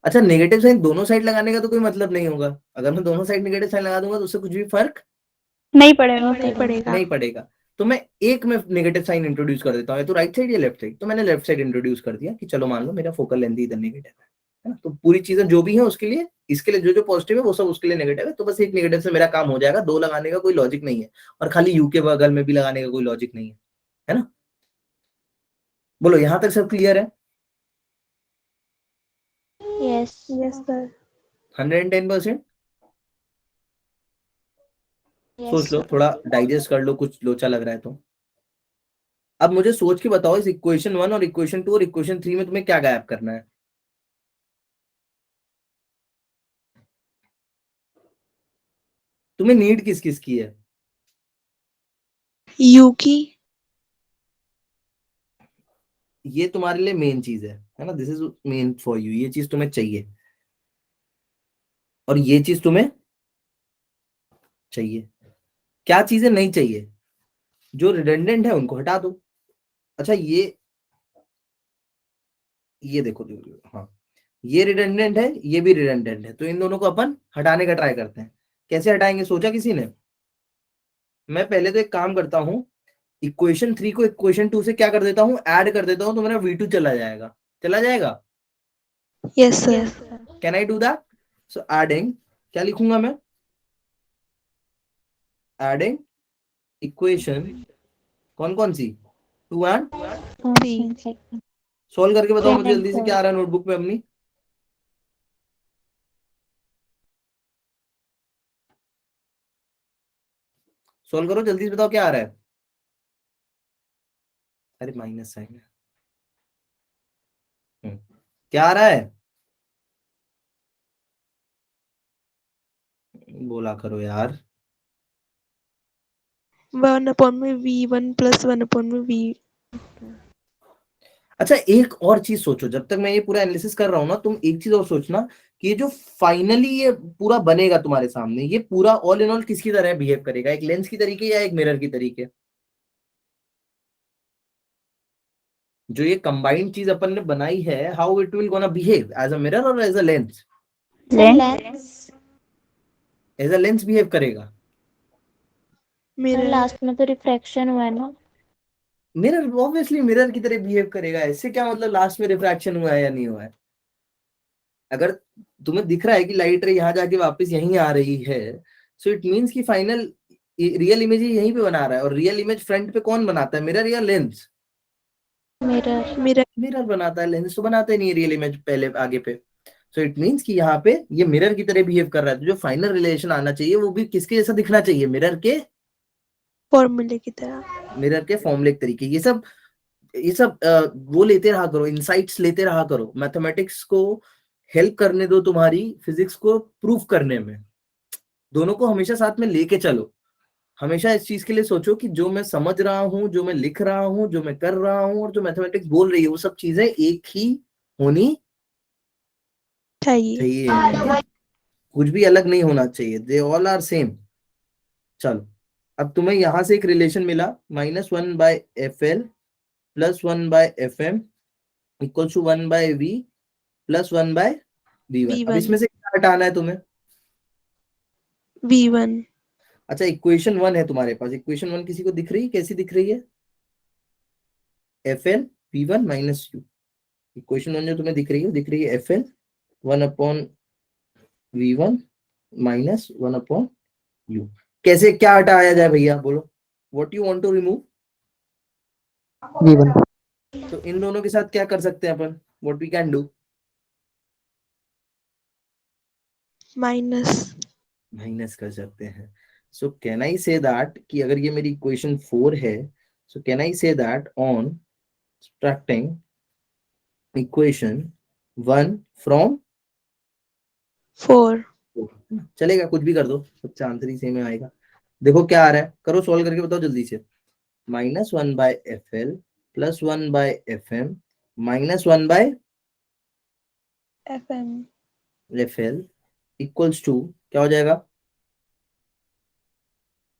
S1: अच्छा, नेगेटिव साइन दोनों साइड लगाने का तो कोई मतलब नहीं होगा। अगर मैं दोनों साइड नेगेटिव साइन लगा दूंगा तो उससे कुछ भी फर्क
S5: नहीं पड़ेगा।
S3: नहीं पड़ेगा।
S1: नहीं पड़ेगा। तो मैं एक में नेगेटिव साइन इंट्रोड्यूस कर देता हूँ, तो राइट साइड या लेफ्ट साइड। तो मैंने लेफ्ट साइड इंट्रोड्यूस कर दिया कि चलो मान लो मेरा फोकल लेंथ इधर नेगेटिव है ना, तो पूरी चीजें जो भी है उसके लिए, इसके लिए जो जो पॉजिटिव है वो सब उसके लिए नेगेटिव है। तो बस एक नेगेटिव से मेरा काम हो जाएगा, दो लगाने का कोई लॉजिक नहीं है, और खाली यू के बगल में भी लगाने का कोई लॉजिक नहीं है ना। बोलो यहां तक सब क्लियर है?
S2: यस।
S3: Yes sir.
S1: 110%। सोच लो,
S2: यस
S1: थोड़ा डाइजेस्ट कर लो, कुछ लोचा लग रहा है तो। अब मुझे सोच के बताओ, इस इक्वेशन 1 और इक्वेशन 2 और इक्वेशन 3 में तुम्हें क्या गायब करना है? तुम्हें नीड किस किस की है?
S3: यू की।
S1: ये तुम्हारे लिए मेन चीज है ना, this is main for you, ये चीज तुम्हें चाहिए और ये चीज तुम्हें चाहिए। क्या चीजें नहीं चाहिए? जो रिडंडेंट है उनको हटा दो। अच्छा ये देखो, हाँ ये रिडंडेंट है, ये भी रिडंडेंट है, तो इन दोनों को अपन हटाने का ट्राई करते हैं। कैसे हटाएंगे, सोचा किसी ने? मैं पहले तो एक काम करता हूँ, इक्वेशन 3 को इक्वेशन 2 से क्या कर देता हूँ, ऐड कर देता हूँ, तो मेरा V2 चला जाएगा।
S3: Yes sir.
S1: Can I do that? So adding, क्या लिखूंगा मैं? एडिंग इक्वेशन कौन कौन सी, 2 एंड सॉल्व करके बताओ मुझे जल्दी से क्या आ रहा है नोटबुक में अपनी। सॉल्व करो जल्दी से, बताओ क्या आ रहा है। अरे माइनस साइन है। क्या आ रहा है? बोला करो यार।
S3: 1/v1 + 1/v।
S1: अच्छा एक और चीज सोचो, जब तक मैं ये पूरा एनालिसिस कर रहा हूँ ना, तुम एक चीज और सोचना कि ये जो फाइनली ये पूरा बनेगा तुम्हारे सामने, ये पूरा ऑल इन ऑल किसकी तरह बिहेव करेगा, एक लेंस की तरीके या एक मिरर की तरीके? जो ये कंबाइंड चीज अपन ने बनाई है, how it will gonna behave, as a mirror और as a lens?
S2: Lens.
S1: As a lens behave करेगा।
S3: मिरर।
S2: लास्ट में तो रिफ्रैक्शन हुआ है ना।
S1: मिरर ऑब्वियसली मिरर की तरह बिहेव करेगा। इससे क्या मतलब लास्ट में रिफ्रैक्शन हुआ है या नहीं हुआ है? अगर तुम्हें दिख रहा है कि लाइट रे यहाँ जाके वापस यहीं आ रही है, सो इट मीन्स कि फाइनल रियल इमेज यहीं पे बना रहा है। और रियल इमेज फ्रंट पे कौन बनाता है, मिरर या लेंस?
S2: मिरर।
S3: मिरर।
S1: मिरर बनाता है, लेंस तो बनाता ही नहीं रियल इमेज पहले आगे पे। सो इट मीन्स कि यहाँ पे ये मिरर की तरह बिहेव कर रहा है। तो जो फाइनल रिलेशन आना चाहिए वो भी किसके जैसा दिखना चाहिए, मिरर के,
S3: फॉर्मूले की तरह।
S1: मिरर के फॉर्मूले तरीके। ये सब वो लेते रहा करो, इनसाइट्स लेते रहा करो। मैथमेटिक्स को हेल्प करने दो तुम्हारी फिजिक्स को प्रूफ करने में। दोनों को हमेशा साथ में लेके चलो। हमेशा इस चीज के लिए सोचो कि जो मैं समझ रहा हूँ, जो मैं लिख रहा हूँ, जो मैं कर रहा हूँ, और जो मैथमेटिक्स बोल रही है, वो सब चीजें एक ही होनी
S3: चाहिए।
S1: चाहिए। ठीक है? कुछ भी अलग नहीं होना चाहिए, दे ऑल आर सेम। चलो, अब तुम्हें यहां से एक रिलेशन मिला, -1/FL + 1/FM = 1/V + 1/V1। अब
S3: V1।
S1: इसमें से क्या हटाना है तुम्हें?
S3: V1।
S1: अच्छा, इक्वेशन 1 है तुम्हारे पास। इक्वेशन 1 किसी को दिख रही है? कैसी दिख रही है? FL V1 - U। इक्वेशन 1 जो तुम्हें दिख रही है FL 1/V1 - 1/U। कैसे क्या हटाया जाए भैया, बोलो। What you want to remove?
S4: V1।
S1: तो इन दोनों के साथ क्या कर सकते हैं अपन? What we can do?
S3: Minus.
S1: Minus कर सकते हैं। So can I say that कि अगर ये मेरी इक्वेशन 4 है, so can I say that on subtracting equation 1 from
S3: 4।
S1: चलेगा, कुछ भी कर दो, सबसे आंसर ही सेम आएगा। देखो क्या आ रहा है, करो सॉल्व करके बताओ जल्दी से। -1/FL + 1/FM -1/FL
S3: FM।
S1: Equals to क्या हो जाएगा?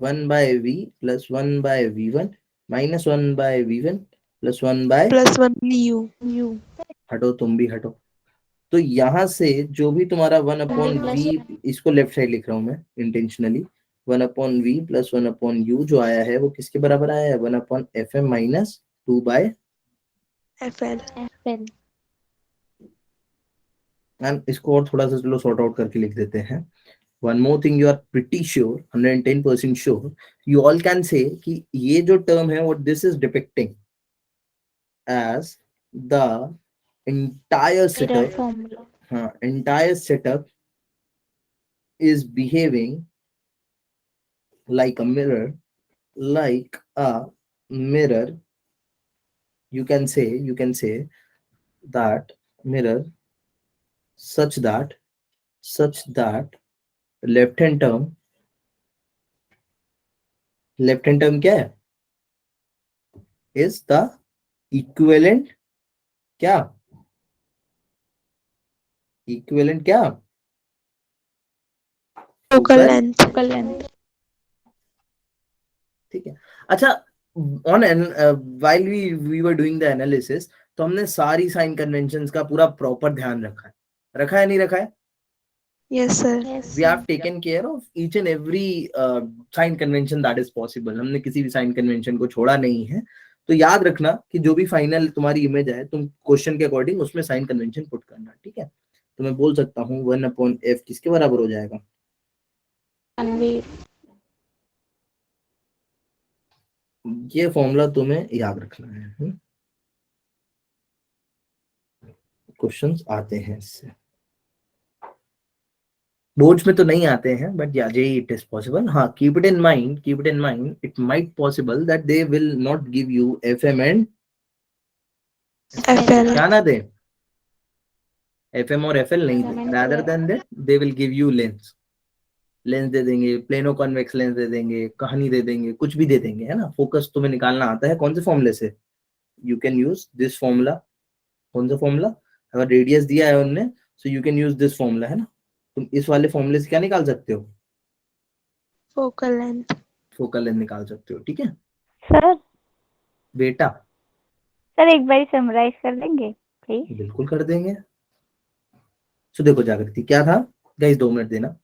S1: 1/V + 1/V1 -1/V1 + 1/।
S3: +1 U।
S2: You.
S1: हटो, तुम भी हटो। तो यहां से जो भी तुम्हारा 1/V, इसको लेफ्ट साइड लिख रहा हूं मैं इंटेंशनली, 1/V + 1/U जो आया है वो किसके बराबर आया है? 1/FM - 2/।
S3: FL।
S2: FL।
S1: एंड इसको और थोड़ा सा चलो सॉर्ट आउट करके लिख देते हैं। One more thing, you are pretty sure, 110% sure, you all can say कि ये जो टर्म है what this is depicting as the entire
S2: mirror
S1: setup,
S2: formula.
S1: entire setup is behaving like a mirror, like a mirror. You can say that mirror such that left hand term क्या है? is the equivalent क्या? equivalent क्या?
S3: Focal
S1: focal।
S3: Length.
S2: Focal length.
S1: ठीक है। अच्छा, on while we were doing the analysis, तो हमने सारी साइन कन्वेंशंस का पूरा प्रॉपर ध्यान रखा है नहीं रखा है?
S3: Yes sir.
S1: We have taken care of each and every sign convention that is possible. हमने किसी भी साइन कन्वेंशन को छोड़ा नहीं है। तो याद रखना कि जो भी फाइनल तुम्हारी इमेज है, तुम क्वेश्चन के अकॉर्डिंग उसमें साइन कन्वेंशन पुट करना। ठीक है? तो मैं बोल सकता हूँ 1/F किसके बराबर हो जाएगा? ये फॉर्मूला तुम्हें याद रखना है। क्वेश्चंस आते हैं इससे, बोर्ड्स में तो नहीं आते हैं, बट या जेई इट इज पॉसिबल। हाँ, keep it in mind, it might possible that they will not give you FM and
S3: FL।
S1: क्या ना दे, FM और FL नहीं दे, rather than that they will give you lens दे देंगे, प्लेनो कॉन्वेक्स लेंस दे देंगे, कहानी दे देंगे, कुछ भी दे देंगे, है ना। फोकस तुम्हें निकालना आता है कौन से फॉर्मूले से? You can use this formula कौन सा फॉर्मूला, अगर रेडियस दिया है उनने so you can use this formula, है ना। तुम इस वाले फॉर्मूले से क्या निकाल सकते हो,
S3: फोकल लेंथ।
S1: फोकल लेंथ निकाल सकते हो, ठीक है
S5: सर
S1: बेटा।
S5: सर एक बार समराइज कर देंगे प्लीज।
S1: बिल्कुल कर देंगे। सो देखो जागृति क्या था गाइस, 2 मिनट देना।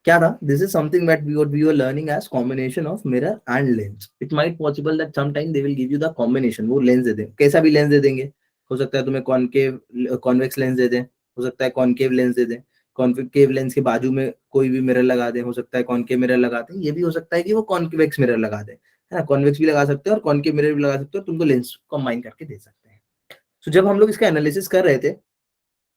S1: क्या था, this is something that we were learning as combination of mirror and lens. It might possible that some time they will give you the combination, वो लेंस दे दें, कैसा भी लेंस दे देंगे। हो सकता है तुम्हें कॉनकेव कॉन्वेक्स लेंस दे दें, हो सकता है कॉनकेव लेंस दे दें, कॉनकेव लेंस के बाजू में कोई भी मिरर लगा दें, हो सकता है कॉनकेव मिरर लगा दें, ये भी हो सकता है कि वो कॉन्वेक्स मिरर लगा दें, है ना। कॉन्वेक्स भी लगा सकते हो और कॉनकेव मिरर भी लगा सकते हो, तुमको लेंस कंबाइन करके दे सकते हैं। तो जब हम लोग इसका एनालिसिस कर रहे थे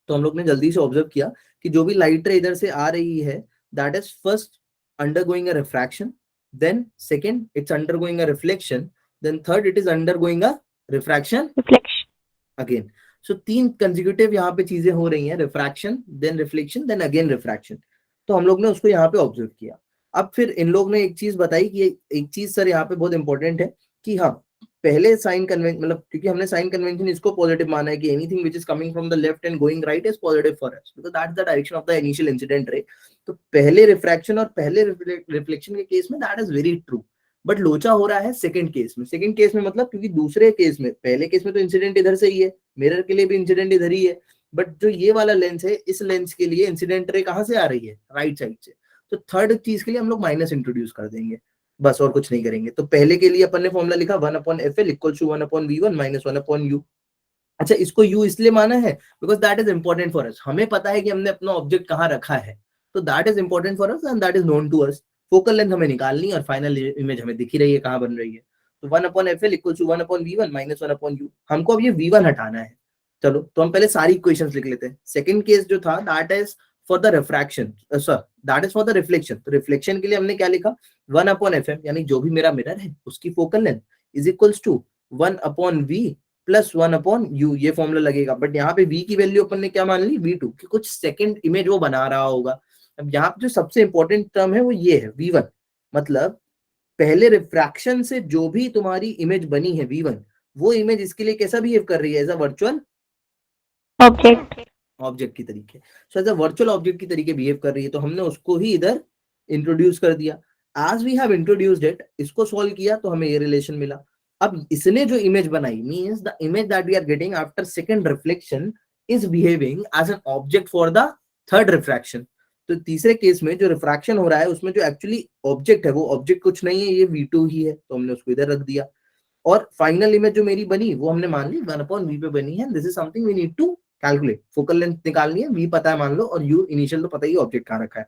S1: तो हम लोग ने जल्दी से ऑब्जर्व किया कि जो भी लाइट रे इधर से आ रही है that is first undergoing a refraction, then second it's undergoing a reflection, then third it is undergoing a refraction
S5: reflection.
S1: again. So 3 consecutive यहाँ पे चीजें हो रही हैं, refraction then reflection then again refraction. तो हम लोग ने उसको यहाँ पे ऑब्जर्व किया। अब फिर इन लोग ने एक चीज बताई कि एक चीज सर यहाँ पे बहुत इंपॉर्टेंट है कि हाँ पहले साइन कन्वेंशन, मतलब क्योंकि हमने साइन कन्वेंशन इसको पॉजिटिव माना है कि anything which is coming from the left and going right is positive for us because that's the direction of the initial incident ray. तो पहले रिफ्रैक्शन और पहले रिफ्लेक्शन के केस में that is very true, but लोचा हो रहा है सेकंड केस में। सेकंड केस में मतलब क्योंकि दूसरे केस में, पहले केस में तो इंसिडेंट इधर से ही है, मिरर के लिए भी इंसिडेंट इधर ही है, बट जो ये वाला लेंस है इस लेंस के लिए इंसिडेंट रे कहां से आ रही है, राइट साइड से। तो थर्ड चीज के लिए हम लोग माइनस इंट्रोड्यूस कर देंगे, बस और कुछ नहीं करेंगे। तो पहले के लिए अपन ने फॉर्मूला लिखा 1/FL equals to 1/V1 minus 1/U। अच्छा इसको U इसलिए माना है because that is important for अस, हमें पता है कि हमने अपना ऑब्जेक्ट कहाँ रखा है, तो that is important for us and that is known to us. Focal length हमें निकालनी है और फाइनल इमेज हमें दिख ही रही है कहाँ बन रही है। तो 1/FL equals to 1/V1 minus 1/U। हमको अब ये V1 हटाना है। चलो तो हम पहले सारी इक्वेशंस लिख लेते हैं। सेकंड केस जो था that is for the refraction, sir that is for the reflection. तो रिफ्लेक्शन के लिए हमने क्या लिखा, 1/FM यानी जो भी मेरा मिरर है उसकी focal length is equals to 1/V plus 1/U, ये फॉर्मूला लगेगा। बट यहाँ पे V की वैल्यू अपन ने क्या मान ली, V2, कि कुछ सेकंड इमेज वो बना रहा होगा। अब यहाँ पे जो सबसे इंपॉर्टेंट टर्म है वो ये है V1, मतलब पहले रिफ्रैक्शन से जो भी तुम्हारी इमेज बनी है V1, वो इमेज इसके लिए कैसा बिहेव कर रही है, एज अ वर्चुअल ऑब्जेक्ट की तरीके। So as a virtual object की तरीके बिहेव कर रही है, तो हमने उसको ही इधर इंट्रोड्यूस कर दिया। As we have introduced it, इसको सॉल्व किया तो हमें ये रिलेशन मिला। अब इसने जो इमेज बनाई means the image that we are getting after second reflection is behaving as an object for the third refraction. तो तीसरे केस में जो रिफ्रैक्शन हो रहा है उसमें जो एक्चुअली ऑब्जेक्ट है वो ऑब्जेक्ट कुछ नहीं है, ये V2 ही है, तो हमने उसको इधर रख दिया। और फाइनल इमेज जो मेरी बनी वो हमने मान ली 1/V पे बनी है। This is something we need to calculate. Focal length निकालनी है, V पता है मान लो, और U इनिशियल तो पता ही ऑब्जेक्ट कहाँ रखा है।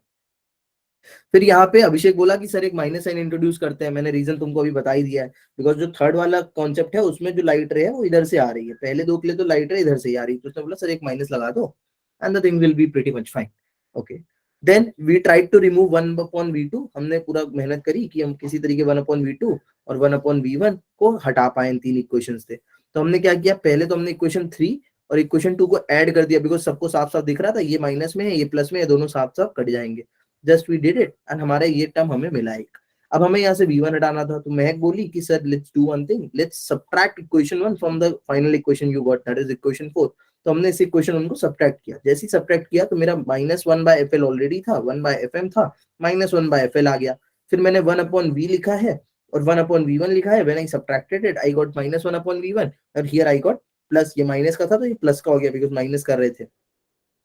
S1: फिर यहाँ पे अभिषेक बोला कि सर एक माइनस साइन इंट्रोड्यूस करते हैं, मैंने रीजन तुमको अभी बता ही दिया है। बिकॉज जो थर्ड वाला कॉन्सेप्ट है उसमें जो लाइट रे है वो इधर से आ रही है, पहले दो के लिए तो लाइट रे इधर से ही आ रही है, तो उसने बोला सर एक माइनस लगा दो and the thing will be pretty much fine. Okay then we tried to remove 1/V2। हमने पूरा मेहनत करी कि हम किसी तरीके 1/V2 और 1/V1 को हटा पाए, इन 3 इक्वेशंस थे। तो हमने क्या किया, पहले तो हमने इक्वेशन 3 और इक्वेशन 2 को ऐड कर दिया, बिकॉज सबको साफ साफ दिख रहा था ये माइनस में है ये प्लस में है, दोनों साफ साफ कट जाएंगे। Just we did it and हमारा ये टर्म हमें मिला एक। अब हमें यहाँ से V1 हटाना था, तो महक बोली कि sir let's do one thing, let's subtract equation 1 from the final equation you got, that is equation 4। तो हमने इस इक्वेशन 1 को सब्ट्रैक्ट किया। जैसे ही सब्ट्रैक्ट किया तो मेरा -1/FL ऑलरेडी था, 1/FM था, -1/FL आ गया। फिर मैंने 1/V लिखा है और 1/V1 लिखा है। When I subtracted it I got -1/V1 और हियर आई गॉट प्लस, ये माइनस का था तो ये प्लस का हो गया बिकॉज माइनस कर रहे थे।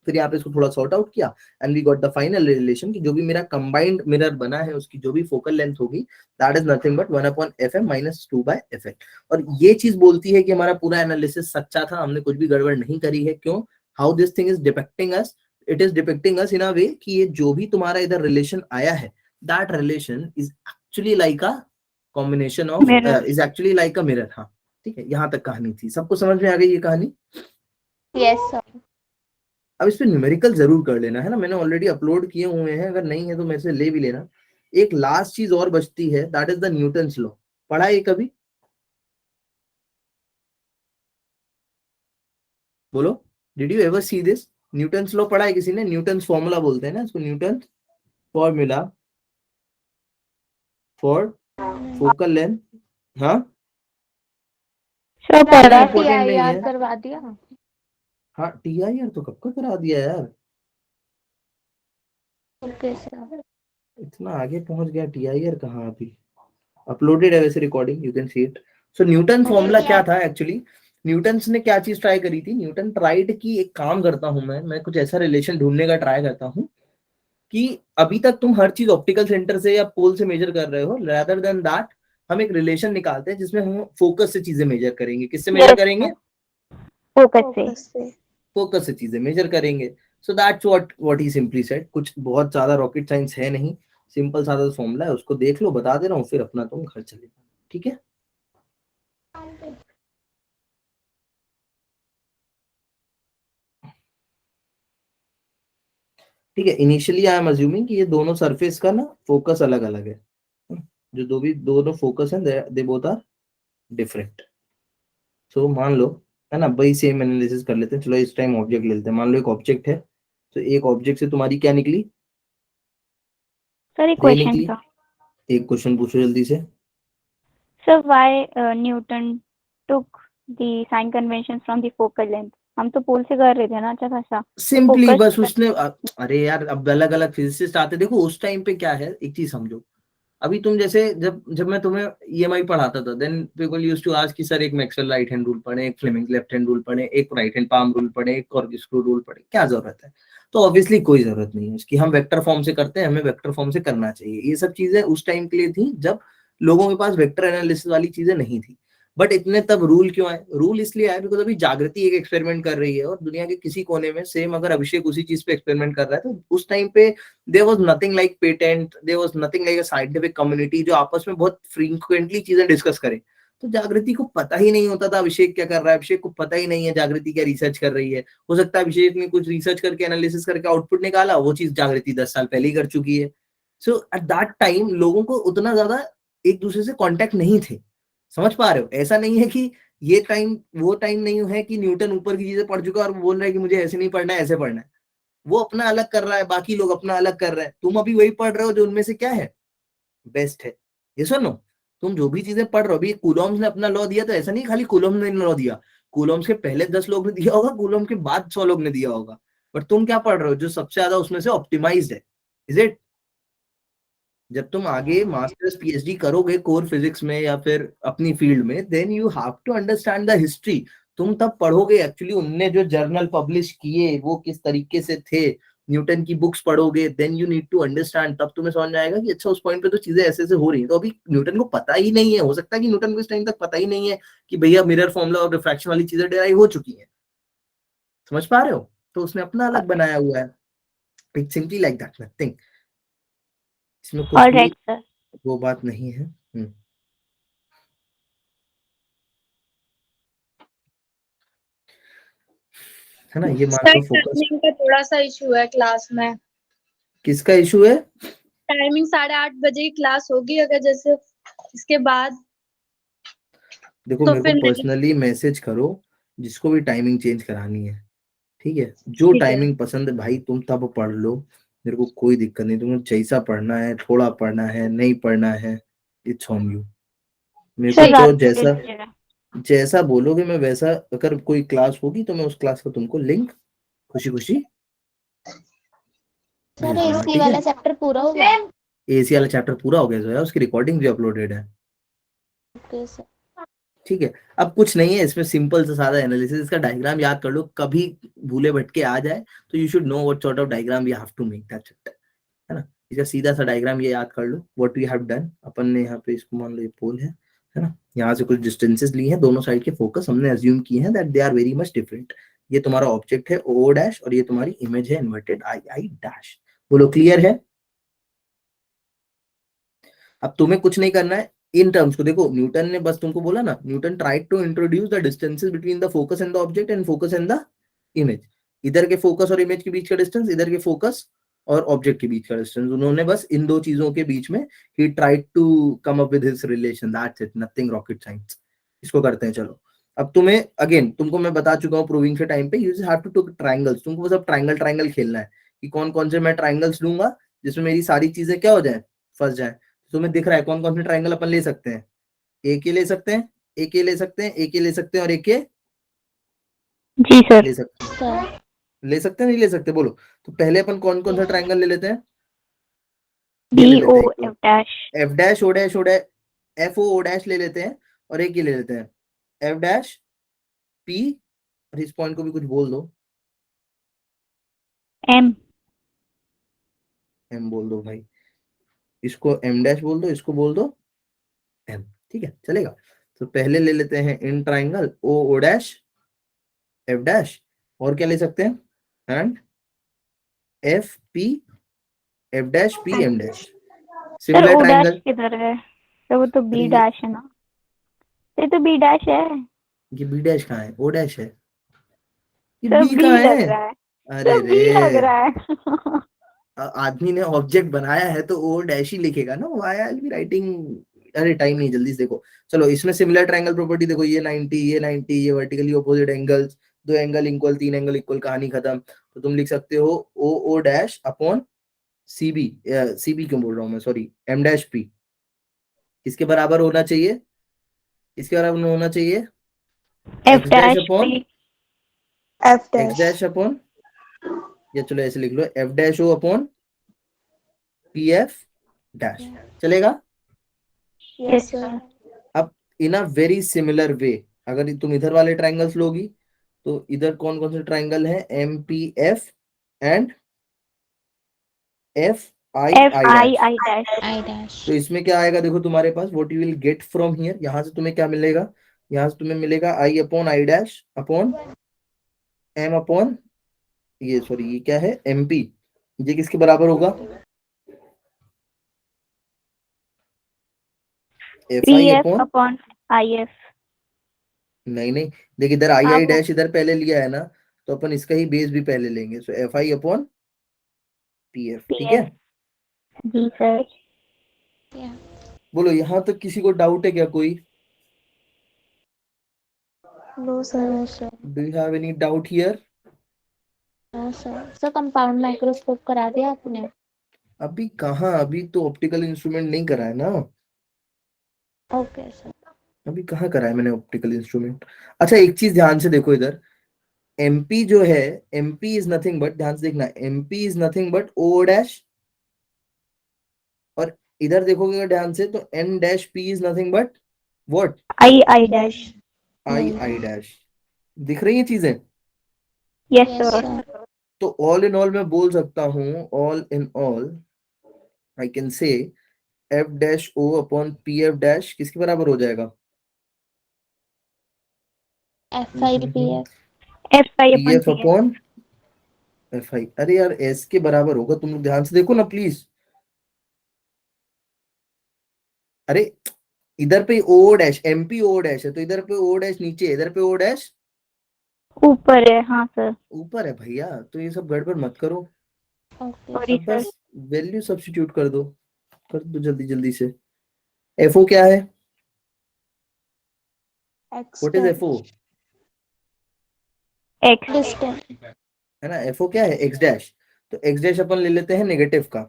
S1: फिर यहाँ पे इसको थोड़ा सॉर्ट आउट किया and we got the final relation कि जो भी मेरा कंबाइंड मिरर बना है उसकी जो भी फोकल लेंथ होगी that is nothing but 1/FM minus 2/FL। और ये चीज बोलती है कि हमारा पूरा एनालिसिस सच्चा था, हमने कुछ भी गड़बड़ नहीं करी है। क्यों, how this thing is depicting us, it is depicting us in a way कि ये जो भी तुम्हारा इधर रिलेशन आया है that relation is actually like a combination of, is actually like a mirror. हाँ ठीक है, यहाँ तक कहानी थी, सबको समझ में आ गई ये कहानी।
S2: Yes sir.
S1: अब इस पे न्यूमेरिकल जरूर कर लेना, है ना, मैंने ऑलरेडी अपलोड किए हुए हैं, अगर नहीं है तो मेरे से ले भी लेना। एक लास्ट चीज और बचती है that is the Newton's law. पढ़ा है कभी, बोलो, did you ever see this? Newton's law पढ़ा है किसी ने? न्यूटन्स फॉर्मूला बोलते हैं ना इसको, Newton's formula for focal length. हाँ
S5: सर पढ़ा
S1: इंपॉर्टेंट नहीं है,
S2: करवा दिया।
S1: हाँ TIR तो कब का करा दिया यार,
S2: ओके सर।
S1: इतना आगे पहुंच गया। TIR कहाँ अभी अपलोडेड है वैसे recording, you can see it. So Newton formula क्या था एक्चुअली, न्यूटन ने क्या चीज ट्राई करी थी, न्यूटन ट्राइड की एक काम करता हूं मैं कुछ ऐसा रिलेशन ढूंढने का ट्राई करता हूं कि अभी तक तुम हर चीज ऑप्टिकल सेंटर से या पोल से मेजर कर रहे हो, रादर देन दैट हम एक रिलेशन निकालते हैं जिसमें हम फोकस से चीजें मेजर करेंगे। किससे मेजर करेंगे?
S5: फोकस से।
S3: फोकस से।
S1: फोकस से चीजें मेजर करेंगे। So that's what he simply said. कुछ बहुत ज्यादा रॉकेट साइंस है नहीं, सिंपल सादा फॉर्मूला है, उसको देख लो, बता दे रहा हूँ, फिर अपना तुम घर चले जाओ, ठीक है। ठीक है, इनिशियली आई एम अज्यूमिंग कि ये दोनों सरफेस का ना फोकस अलग अलग है, जो दोनों फोकस हैं दे बोथ आर डिफरेंट। सो मान लो, है ना, वही सेम एनालिसिस कर लेते हैं। चलो इस टाइम ऑब्जेक्ट ले लेते हैं। मान लो एक ऑब्जेक्ट है, तो एक ऑब्जेक्ट से तुम्हारी क्या निकली?
S5: सर एक
S1: रे
S5: क्वेश्चन
S1: निकली।
S5: था
S1: एक क्वेश्चन पूछो जल्दी से।
S5: Sir, why Newton took the sign convention from the focal length? हम तो पोल से कर रहे थे ना अच्छा खासा, तो
S1: सिंपली
S5: फोकस।
S1: बस उसने अरे यार अब अलग अलग फिजिसिस्ट आते, देखो उस टाइम पे क्या है, एक चीज समझो। अभी तुम जैसे जब जब मैं तुम्हें EMI पढ़ाता था, then people used to ask कि सर एक मैक्सवेल राइट हैंड रूल पढ़े, एक फ्लेमिंग लेफ्ट हैंड रूल पढ़े, एक राइट हैंड पाम रूल पढ़े, एक कॉर्कस्क्रू रूल पढ़े, क्या जरूरत है? तो ऑब्वियसली कोई जरूरत नहीं है उसकी, हम वेक्टर फॉर्म से करते हैं, हमें वेक्टर फॉर्म से करना चाहिए। ये सब चीजें उस टाइम के लिए थी जब लोगों के पास वेक्टर एनालिसिस वाली चीजें नहीं थी। बट इतने तब रूल क्यों आए? रूल इसलिए आए बिकॉज अभी जागृति एक एक्सपेरिमेंट कर रही है और दुनिया के किसी कोने में सेम अगर अभिषेक उसी चीज पे एक्सपेरिमेंट कर रहा है, तो उस टाइम पे there was nothing like patent, there was nothing like a scientific community जो आपस में बहुत फ्रीक्वेंटली चीजें डिस्कस करे। तो जागृति को पता ही नहीं होता था अभिषेक क्या कर रहा है, अभिषेक को पता ही नहीं है जागृति क्या रिसर्च कर रही है। हो सकता है अभिषेक ने कुछ रिसर्च करके एनालिसिस करके आउटपुट निकाला, वो चीज जागृति 10 साल पहले ही कर चुकी है। सो एट दैट टाइम लोगों को उतना ज्यादा एक दूसरे से कांटेक्ट नहीं थे। समझ पा रहे हो? ऐसा नहीं है कि ये टाइम वो टाइम नहीं है कि न्यूटन ऊपर की चीजें पढ़ चुका है और वो बोल रहा है कि मुझे ऐसे नहीं पढ़ना है ऐसे पढ़ना है। वो अपना अलग कर रहा है, बाकी लोग अपना अलग कर रहे हैं, तुम अभी वही पढ़ रहे हो जो उनमें से क्या है, बेस्ट है। ये सुनो, तुम जो भी चीजें पढ़ रहे हो, अभी कूलॉम्स ने अपना लॉ दिया, तो ऐसा नहीं खाली कूलॉम्स ने लॉ दिया, कूलॉम्स के पहले 10 लोग ने दिया होगा, कूलॉम के बाद 100 लोग ने दिया होगा। बट तुम क्या पढ़ रहे हो जो सबसे ज्यादा उसमें से ऑप्टिमाइज्ड है? Is it? जब तुम आगे मास्टर्स PhD करोगे कोर फिजिक्स में या फिर अपनी फील्ड में, then you have to understand the history. तुम तब पढ़ोगे एक्चुअली उनने जो जर्नल पब्लिश किए वो किस तरीके से थे, न्यूटन की बुक्स पढ़ोगे, then you need to understand, तब तुम्हें समझ में आएगा कि अच्छा उस पॉइंट पे तो चीजें ऐसे ऐसे हो रही हैं। तो अभी न्यूटन को पता ही नहीं है, हो सकता है कि न्यूटन को इस टाइम तक पता ही नहीं है कि भैया मिरर फॉर्मूला और रिफ्रैक्शन वाली चीजें डिराइव हो चुकी हैं। समझ पा रहे हो? तो उसने अपना अलग बनाया हुआ है। It's simply like that, nothing, इसमें कुछ भी
S5: ऑलराइट सर।
S1: वो बात नहीं है। है ना, ये मान
S6: सर
S1: लो फोकस।
S6: टाइमिंग का थोड़ा सा इशू है क्लास में।
S1: किसका इशू है?
S6: टाइमिंग 8:30 की क्लास होगी, अगर जैसे इसके बाद
S1: देखो
S6: तो
S1: मेरे को
S6: फिर नहीं।
S1: पर्सनली मैसेज करो जिसको भी टाइमिंग चेंज करानी है, ठीक है? जो
S6: ठीक है।
S1: टाइमिंग पसंद है भाई तुम तब पढ़ लो, मेरे को कोई दिक्कत नहीं। तुम्हें जैसा पढ़ना है, थोड़ा पढ़ना है, नहीं पढ़ना है, इट्स ऑन यू। मेरे को
S5: सर
S1: तो
S5: रात को दे
S1: जैसा
S5: दीजिएगा।
S1: जैसा बोलोगे मैं वैसा, अगर कोई क्लास होगी तो मैं उस क्लास का तुमको लिंक खुशी खुशी
S2: सर
S1: भेज दूंगा,
S2: AC
S1: ठीक है?
S2: वाला चैप्टर पूरा हो गया?
S1: AC वाला चैप्टर पूरा हो गया जो है, उसकी रिकॉर्डिंग भी अपलोडेड है,
S2: ओके सर।
S1: ठीक है? अब कुछ नहीं है इसमें, सिंपल से सादा एनालिसिस, इसका डायग्राम याद कर लो, कभी भूले भटके आ जाए तो you should know what sort of diagram we have to make, that's it, है ना? इसका सीधा सा डायग्राम ये याद कर लो, व्हाट वी हैव डन। अपन ने यहाँ पे इसको मान लो ये पोल है ना, यहाँ से कुछ डिस्टेंसेस ली हैं, दोनों साइड के फोकस हमने अज्यूम किए हैं that they are very much different. ये तुम्हारा ऑब्जेक्ट है O डैश और ये तुम्हारी इमेज है इन्वर्टेड I डैश। बोलो क्लियर है? अब तुम्हें कुछ नहीं करना है इन टर्म्स को। देखो न्यूटन ने बस तुमको बोला ना, Newton tried to introduce the distances between the focus and the object and focus and the image. इधर के फोकस और इमेज के बीच का डिस्टेंस, इधर के फोकस और ऑब्जेक्ट के बीच का डिस्टेंस, उन्होंने बस इन दो चीजों के बीच में ही tried to come up with his relation, that's it, nothing rocket science. इसको करते हैं चलो। अब तुम्हें अगेन तुमको मैं बता चुका हूँ प्रूविंग के टाइम पे, you just have to two triangles. तुमको बस अब ट्रायंगल ट्रायंगल खेलना है कि कौन कौन से मैं ट्रायंगल्स लूंगा जिसमें मेरी सारी चीजें क्या हो जाए, फंस जाए। तुम्हें दिख रहा है कौन कौन से ट्रायंगल अपन ले सकते हैं? एक ये ले सकते हैं, एक ये ले सकते हैं, एक ये ले सकते हैं और एक ये
S5: जी सर।
S1: ले सकते
S2: सर
S1: ले सकते हैं नहीं ले सकते बोलो। तो पहले अपन कौन कौन सा ट्रायंगल ले लेते हैं?
S5: डी
S1: ये ले
S5: ओ
S1: लेते हैं एक
S5: एफ डैश।
S1: तो F dash O dash O dash F O dash ले लेते हैं, और एक ये ले लेते हैं एफ डैश पी, और इस पॉइंट को भी कुछ बोल दो,
S5: एम।
S1: एम बोल दो भाई, इसको एम डैश बोल दो, इसको बोल दो एम। ठीक है चलेगा। तो पहले ले लेते हैं in triangle O O dash F dash, और क्या ले सकते हैं, and F P F dash P M dash.
S5: Sir
S1: similar
S5: O dash
S1: triangle,
S5: किधर है? सर वो तो बी
S1: अरे
S5: डैश है ना। ये तो बी डैश है।
S1: ये बी डैश कहाँ है, ओ डैश है, ये
S5: सर
S1: बी
S5: बी
S1: कहाँ
S5: लग
S1: है?
S5: रहा है।
S1: अरे
S5: सर बी लग
S1: रे,
S5: रहा है।
S1: आदमी ने ऑब्जेक्ट बनाया है तो ओ डैश ही लिखेगा ना, why I will be writing. अरे टाइम नहीं, जल्दी से देखो। चलो इसमें सिमिलर ट्रायंगल प्रॉपर्टी देखो, ये 90 ये 90, ये वर्टिकली ऑपोजिट एंगल्स, दो एंगल इक्वल, तीन एंगल इक्वल, कहानी खत्म। तो तुम लिख सकते हो O O dash upon C B, C B क्यों बोल रहा हूँ मैं, सॉरी, एम डैश पी किसके बराबर होना चाहिए, इसके बराबर होना चाहिए
S5: F
S1: X dash
S5: dash
S1: upon
S5: P.
S3: F
S1: X
S3: dash.
S1: Dash upon, या चलो ऐसे लिख लो F dash O upon P F dash, चलेगा।
S5: Yes sir.
S1: अब इन अ वेरी सिमिलर वे, अगर तुम इधर वाले ट्राइंगल्स लोगी तो इधर कौन कौन से ट्राइंगल है, M P F and F I
S5: F
S1: I
S5: I
S1: dash.
S5: I dash.
S2: I dash
S1: तो इसमें क्या आएगा देखो तुम्हारे पास, what you will get from here, यहाँ से तुम्हें क्या मिलेगा, यहाँ से तुम्हें मिलेगा I upon I dash upon M upon, ये सॉरी ये क्या है एम पी, ये किसके बराबर होगा, F
S5: P
S1: I
S5: F
S1: upon,
S5: upon I F.
S1: नहीं नहीं, देखिए इधर आई
S5: हाँ
S1: आई
S5: वो
S1: डैश इधर पहले लिया है ना, तो अपन इसका ही बेस भी पहले लेंगे, so F I upon P F,
S5: P
S1: ठीक है।
S5: एफ। जी सर।
S1: बोलो यहाँ तक किसी को डाउट है क्या कोई,
S3: No, sir.
S2: No sir
S1: do you have any doubt here?
S2: No sir. Sir compound microscope करा दिया आपने?
S1: अभी कहाँ, अभी तो ऑप्टिकल इंस्ट्रूमेंट नहीं करा है ना,
S2: ओके सर।
S1: अभी कहाँ करा है मैंने ऑप्टिकल इंस्ट्रूमेंट। अच्छा एक चीज ध्यान से देखो इधर, एमपी जो है, एमपी इज नथिंग बट, ध्यान से देखना, MP is nothing but O dash, और इधर देखोगे अगर ध्यान से तो N dash P is nothing but what,
S5: I I dash.
S1: I I dash. दिख रही है चीजें?
S5: Yes
S2: yes
S5: sir.
S2: सर।
S1: तो ऑल इन ऑल मैं बोल सकता हूँ, all in all I can say F dash O upon P F dash किसके बराबर हो जाएगा,
S2: F I P F.
S5: F I
S1: P
S5: upon
S1: F
S5: P F.
S1: Upon F I. अरे यार एस के बराबर होगा, तुम लोग ध्यान से देखो ना प्लीज। अरे इधर पे O dash MP O dash है, तो इधर पे ओ डैश नीचे है, इधर पे ओ डैश
S5: ऊपर है। हाँ सर।
S1: ऊपर है भैया, तो ये सब गड़बड़ मत करो।
S2: ओके
S5: सॉरी
S1: अब
S5: सर।
S1: बस वैल्यू सब्स्टिट्यूट कर दो जल्दी जल्दी से। एफ ओ क्या है,
S3: X
S1: what is F O,
S3: dash.
S5: X.
S2: Distance.
S1: है ना, एफ ओ क्या है एक्स डैश, तो एक्स डैश अपन ले लेते हैं नेगेटिव का,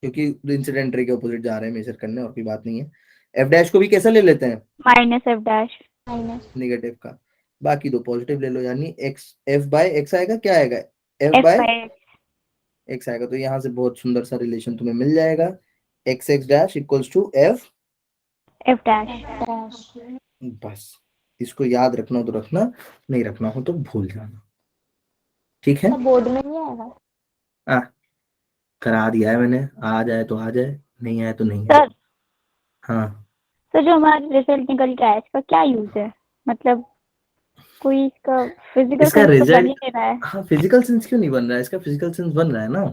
S1: क्योंकि इंसिडेंट रे के ऑपोजिट जा रहे हैं मेजर करने, और कोई बात नहीं है। एफ डैश को भी कैसा ले लेते हैं,
S5: minus F dash.
S2: Minus
S1: negative का, बाकी दो पॉजिटिव ले लो, यानी एक्स एफ बाय एक्स आएगा, क्या आएगा F
S5: F
S1: by
S5: by
S1: X आएगा। तो यहाँ से बहुत सुंदर सा रिलेशन तुम्हें मिल जाएगा, X X dash equals to F,
S5: F dash.
S2: Dash.
S1: बस इसको याद रखना हो तो रखना, नहीं रखना हो तो भूल जाना, ठीक है।
S2: सर बोर्ड में नहीं आएगा?
S1: आ, करा दिया है मैंने, आ जाए तो आ जाए, नहीं आए तो नहीं आए।
S5: सर
S1: हाँ
S5: सर जो हमारा रिजल्ट निकल के आया इसका क्या यूज है? मतलब कोई इसका फिजिकल
S1: इसका
S5: सेंस तो बन ही
S1: रिजल्ट,
S5: नहीं रहा है।
S1: हाँ फिजिकल सेंस क्यों नहीं बन रहा है, इसका फिजिकल सेंस बन रहा है ना।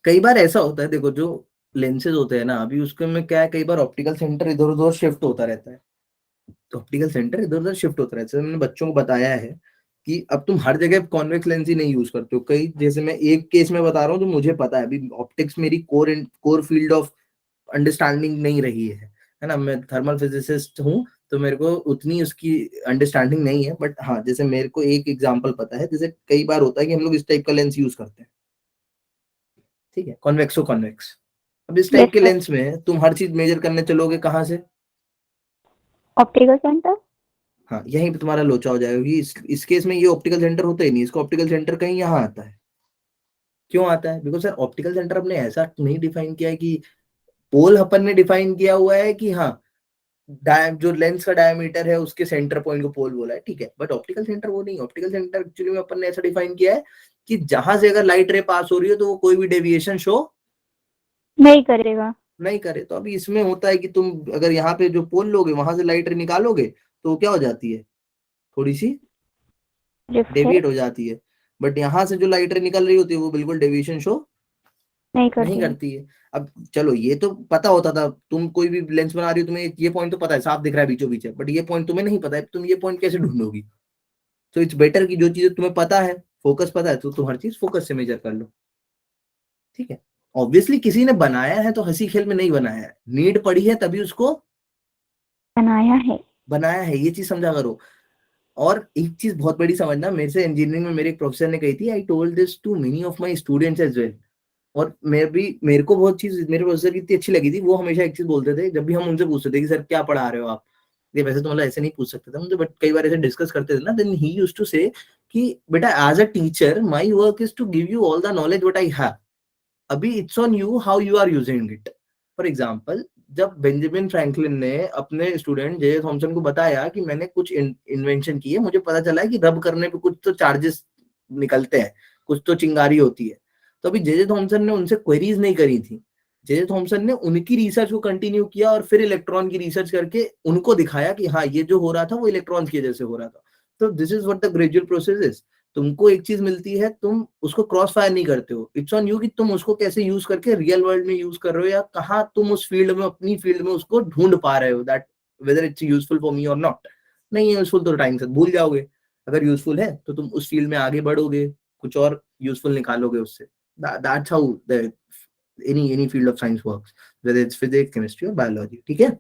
S1: कई बार ऐसा होता है, देखो जो लेंसेज होते हैं ना, अभी उसके में क्या है, कई बार ऑप्टिकल सेंटर इधर उधर शिफ्ट होता रहता है, तो ऑप्टिकल सेंटर इधर उधर शिफ्ट होता रहता है। जैसे मैंने बच्चों को बताया है कि अब तुम हर जगह कॉन्वेक्स लेंस ही नहीं यूज करते हो, कई जैसे मैं एक केस में बता रहा हूँ जो मुझे पता है, अभी ऑप्टिक्स मेरी कोर फील्ड ऑफ अंडरस्टैंडिंग नहीं रही है ना, मैं थर्मल फिजिसिस्ट हूँ, तो मेरे को उतनी उसकी अंडरस्टैंडिंग नहीं है, बट हाँ जैसे मेरे को एक एग्जांपल पता है, जैसे कई बार होता है कि हम लोग इस टाइप का लेंस यूज करते हैं, ठीक है, कॉन्वेक्सो कॉन्वेक्स। अब इस टाइप
S5: यस
S1: के
S5: सर।
S1: लेंस में तुम हर चीज मेजर करने चलोगे कहाँ से,
S5: ऑप्टिकल सेंटर।
S1: हाँ, यहीं पे तुम्हारा लोचा हो जाएगा कि इस केस में ये ऑप्टिकल सेंटर होता ही नहीं, इसका ऑप्टिकल सेंटर कहीं यहाँ आता है। क्यों आता है? बिकॉज सर ऑप्टिकल सेंटर हमने ऐसा नहीं डिफाइन किया है कि पोल अपन ने डिफाइन किया हुआ है कि हाँ जो लेंस का डायमीटर है उसके सेंटर पॉइंट को पोल बोला है, ठीक है, बट ऑप्टिकल सेंटर वो नहीं। ऑप्टिकल सेंटर एक्चुअली में अपन ने ऐसा डिफाइन किया है कि जहां से अगर लाइट रे पास हो रही हो तो वो कोई भी डेविएशन शो
S5: नहीं करेगा।
S1: नहीं करे। तो अभी इसमें होता है कि तुम अगर यहाँ पे जो पोल लोगे वहां से लाइट रे निकालोगे तो क्या हो जाती है, थोड़ी सी डेविएट हो जाती है, बट यहाँ से जो लाइट रे निकल रही होती है वो बिल्कुल डेविएशन शो
S5: नहीं
S1: नहीं करती है। अब चलो ये तो पता होता था, तुम कोई भी लेंस बना रही हो तुम्हें ये पॉइंट तो पता है, साफ दिख रहा है बीचों बीच है, बट ये पॉइंट तुम्हें नहीं पता है, तुम ये पॉइंट कैसे ढूंढोगी? तो इट्स बेटर कि जो चीजें तुम्हें पता है, फोकस पता है, तो तुम हर चीज फोकस से मेजर कर लो, ठीक है। ऑब्वियसली किसी ने बनाया है तो हंसी खेल में नहीं बनाया है, नीड पड़ी है तभी उसको बनाया है, ये चीज समझा करो। और एक चीज बहुत बड़ी समझना, मेरे से इंजीनियरिंग में मेरे एक प्रोफेसर ने कही थी, I told this to many of my students as well, और मेरे को बहुत चीज मेरे प्रोफेसर की इतनी अच्छी लगी थी, वो हमेशा एक चीज बोलते थे जब भी हम उनसे पूछते थे कि सर क्या पढ़ा रहे हो आप, ये वैसे तो मतलब ऐसे नहीं पूछ सकते थे मुझे, बट कई बार ऐसे डिस्कस करते थे ना, देन ही यूज्ड टू से कि बेटा as a teacher my work is to give you all the knowledge what I have, अभी it's on you how you are using it. For example, जब बेंजामिन फ्रैंकलिन ने अपने student J Thomson को बताया कि मैंने कुछ इन्वेंशन की है, मुझे पता चला है कि रब करने पे कुछ तो चार्जेस निकलते हैं, कुछ तो चिंगारी होती है, तो अभी जे थॉमसन ने उनसे क्वेरीज नहीं करी थी, जे थॉमसन ने उनकी रिसर्च को कंटिन्यू किया और फिर इलेक्ट्रॉन की रिसर्च करके उनको दिखाया कि हाँ ये जो हो रहा था वो इलेक्ट्रॉन की वजह से हो रहा था। तो this is what the gradual process is. तुमको एक चीज मिलती है, तुम उसको क्रॉस फायर नहीं करते हो, इट्स ऑन यू कि तुम उसको कैसे यूज करके रियल वर्ल्ड में यूज कर रहे हो, या कहाँ तुम उस फील्ड में अपनी फील्ड में उसको ढूंढ पा रहे हो, that whether it's useful for me और नॉट। नहीं है यूजफुल तो टाइम से भूल जाओगे, अगर यूजफुल है तो तुम उस फील्ड में आगे बढ़ोगे, कुछ और यूजफुल निकालोगे उससे। That's how the any field of science works, whether it's physics, chemistry और बायोलॉजी, ठीक है।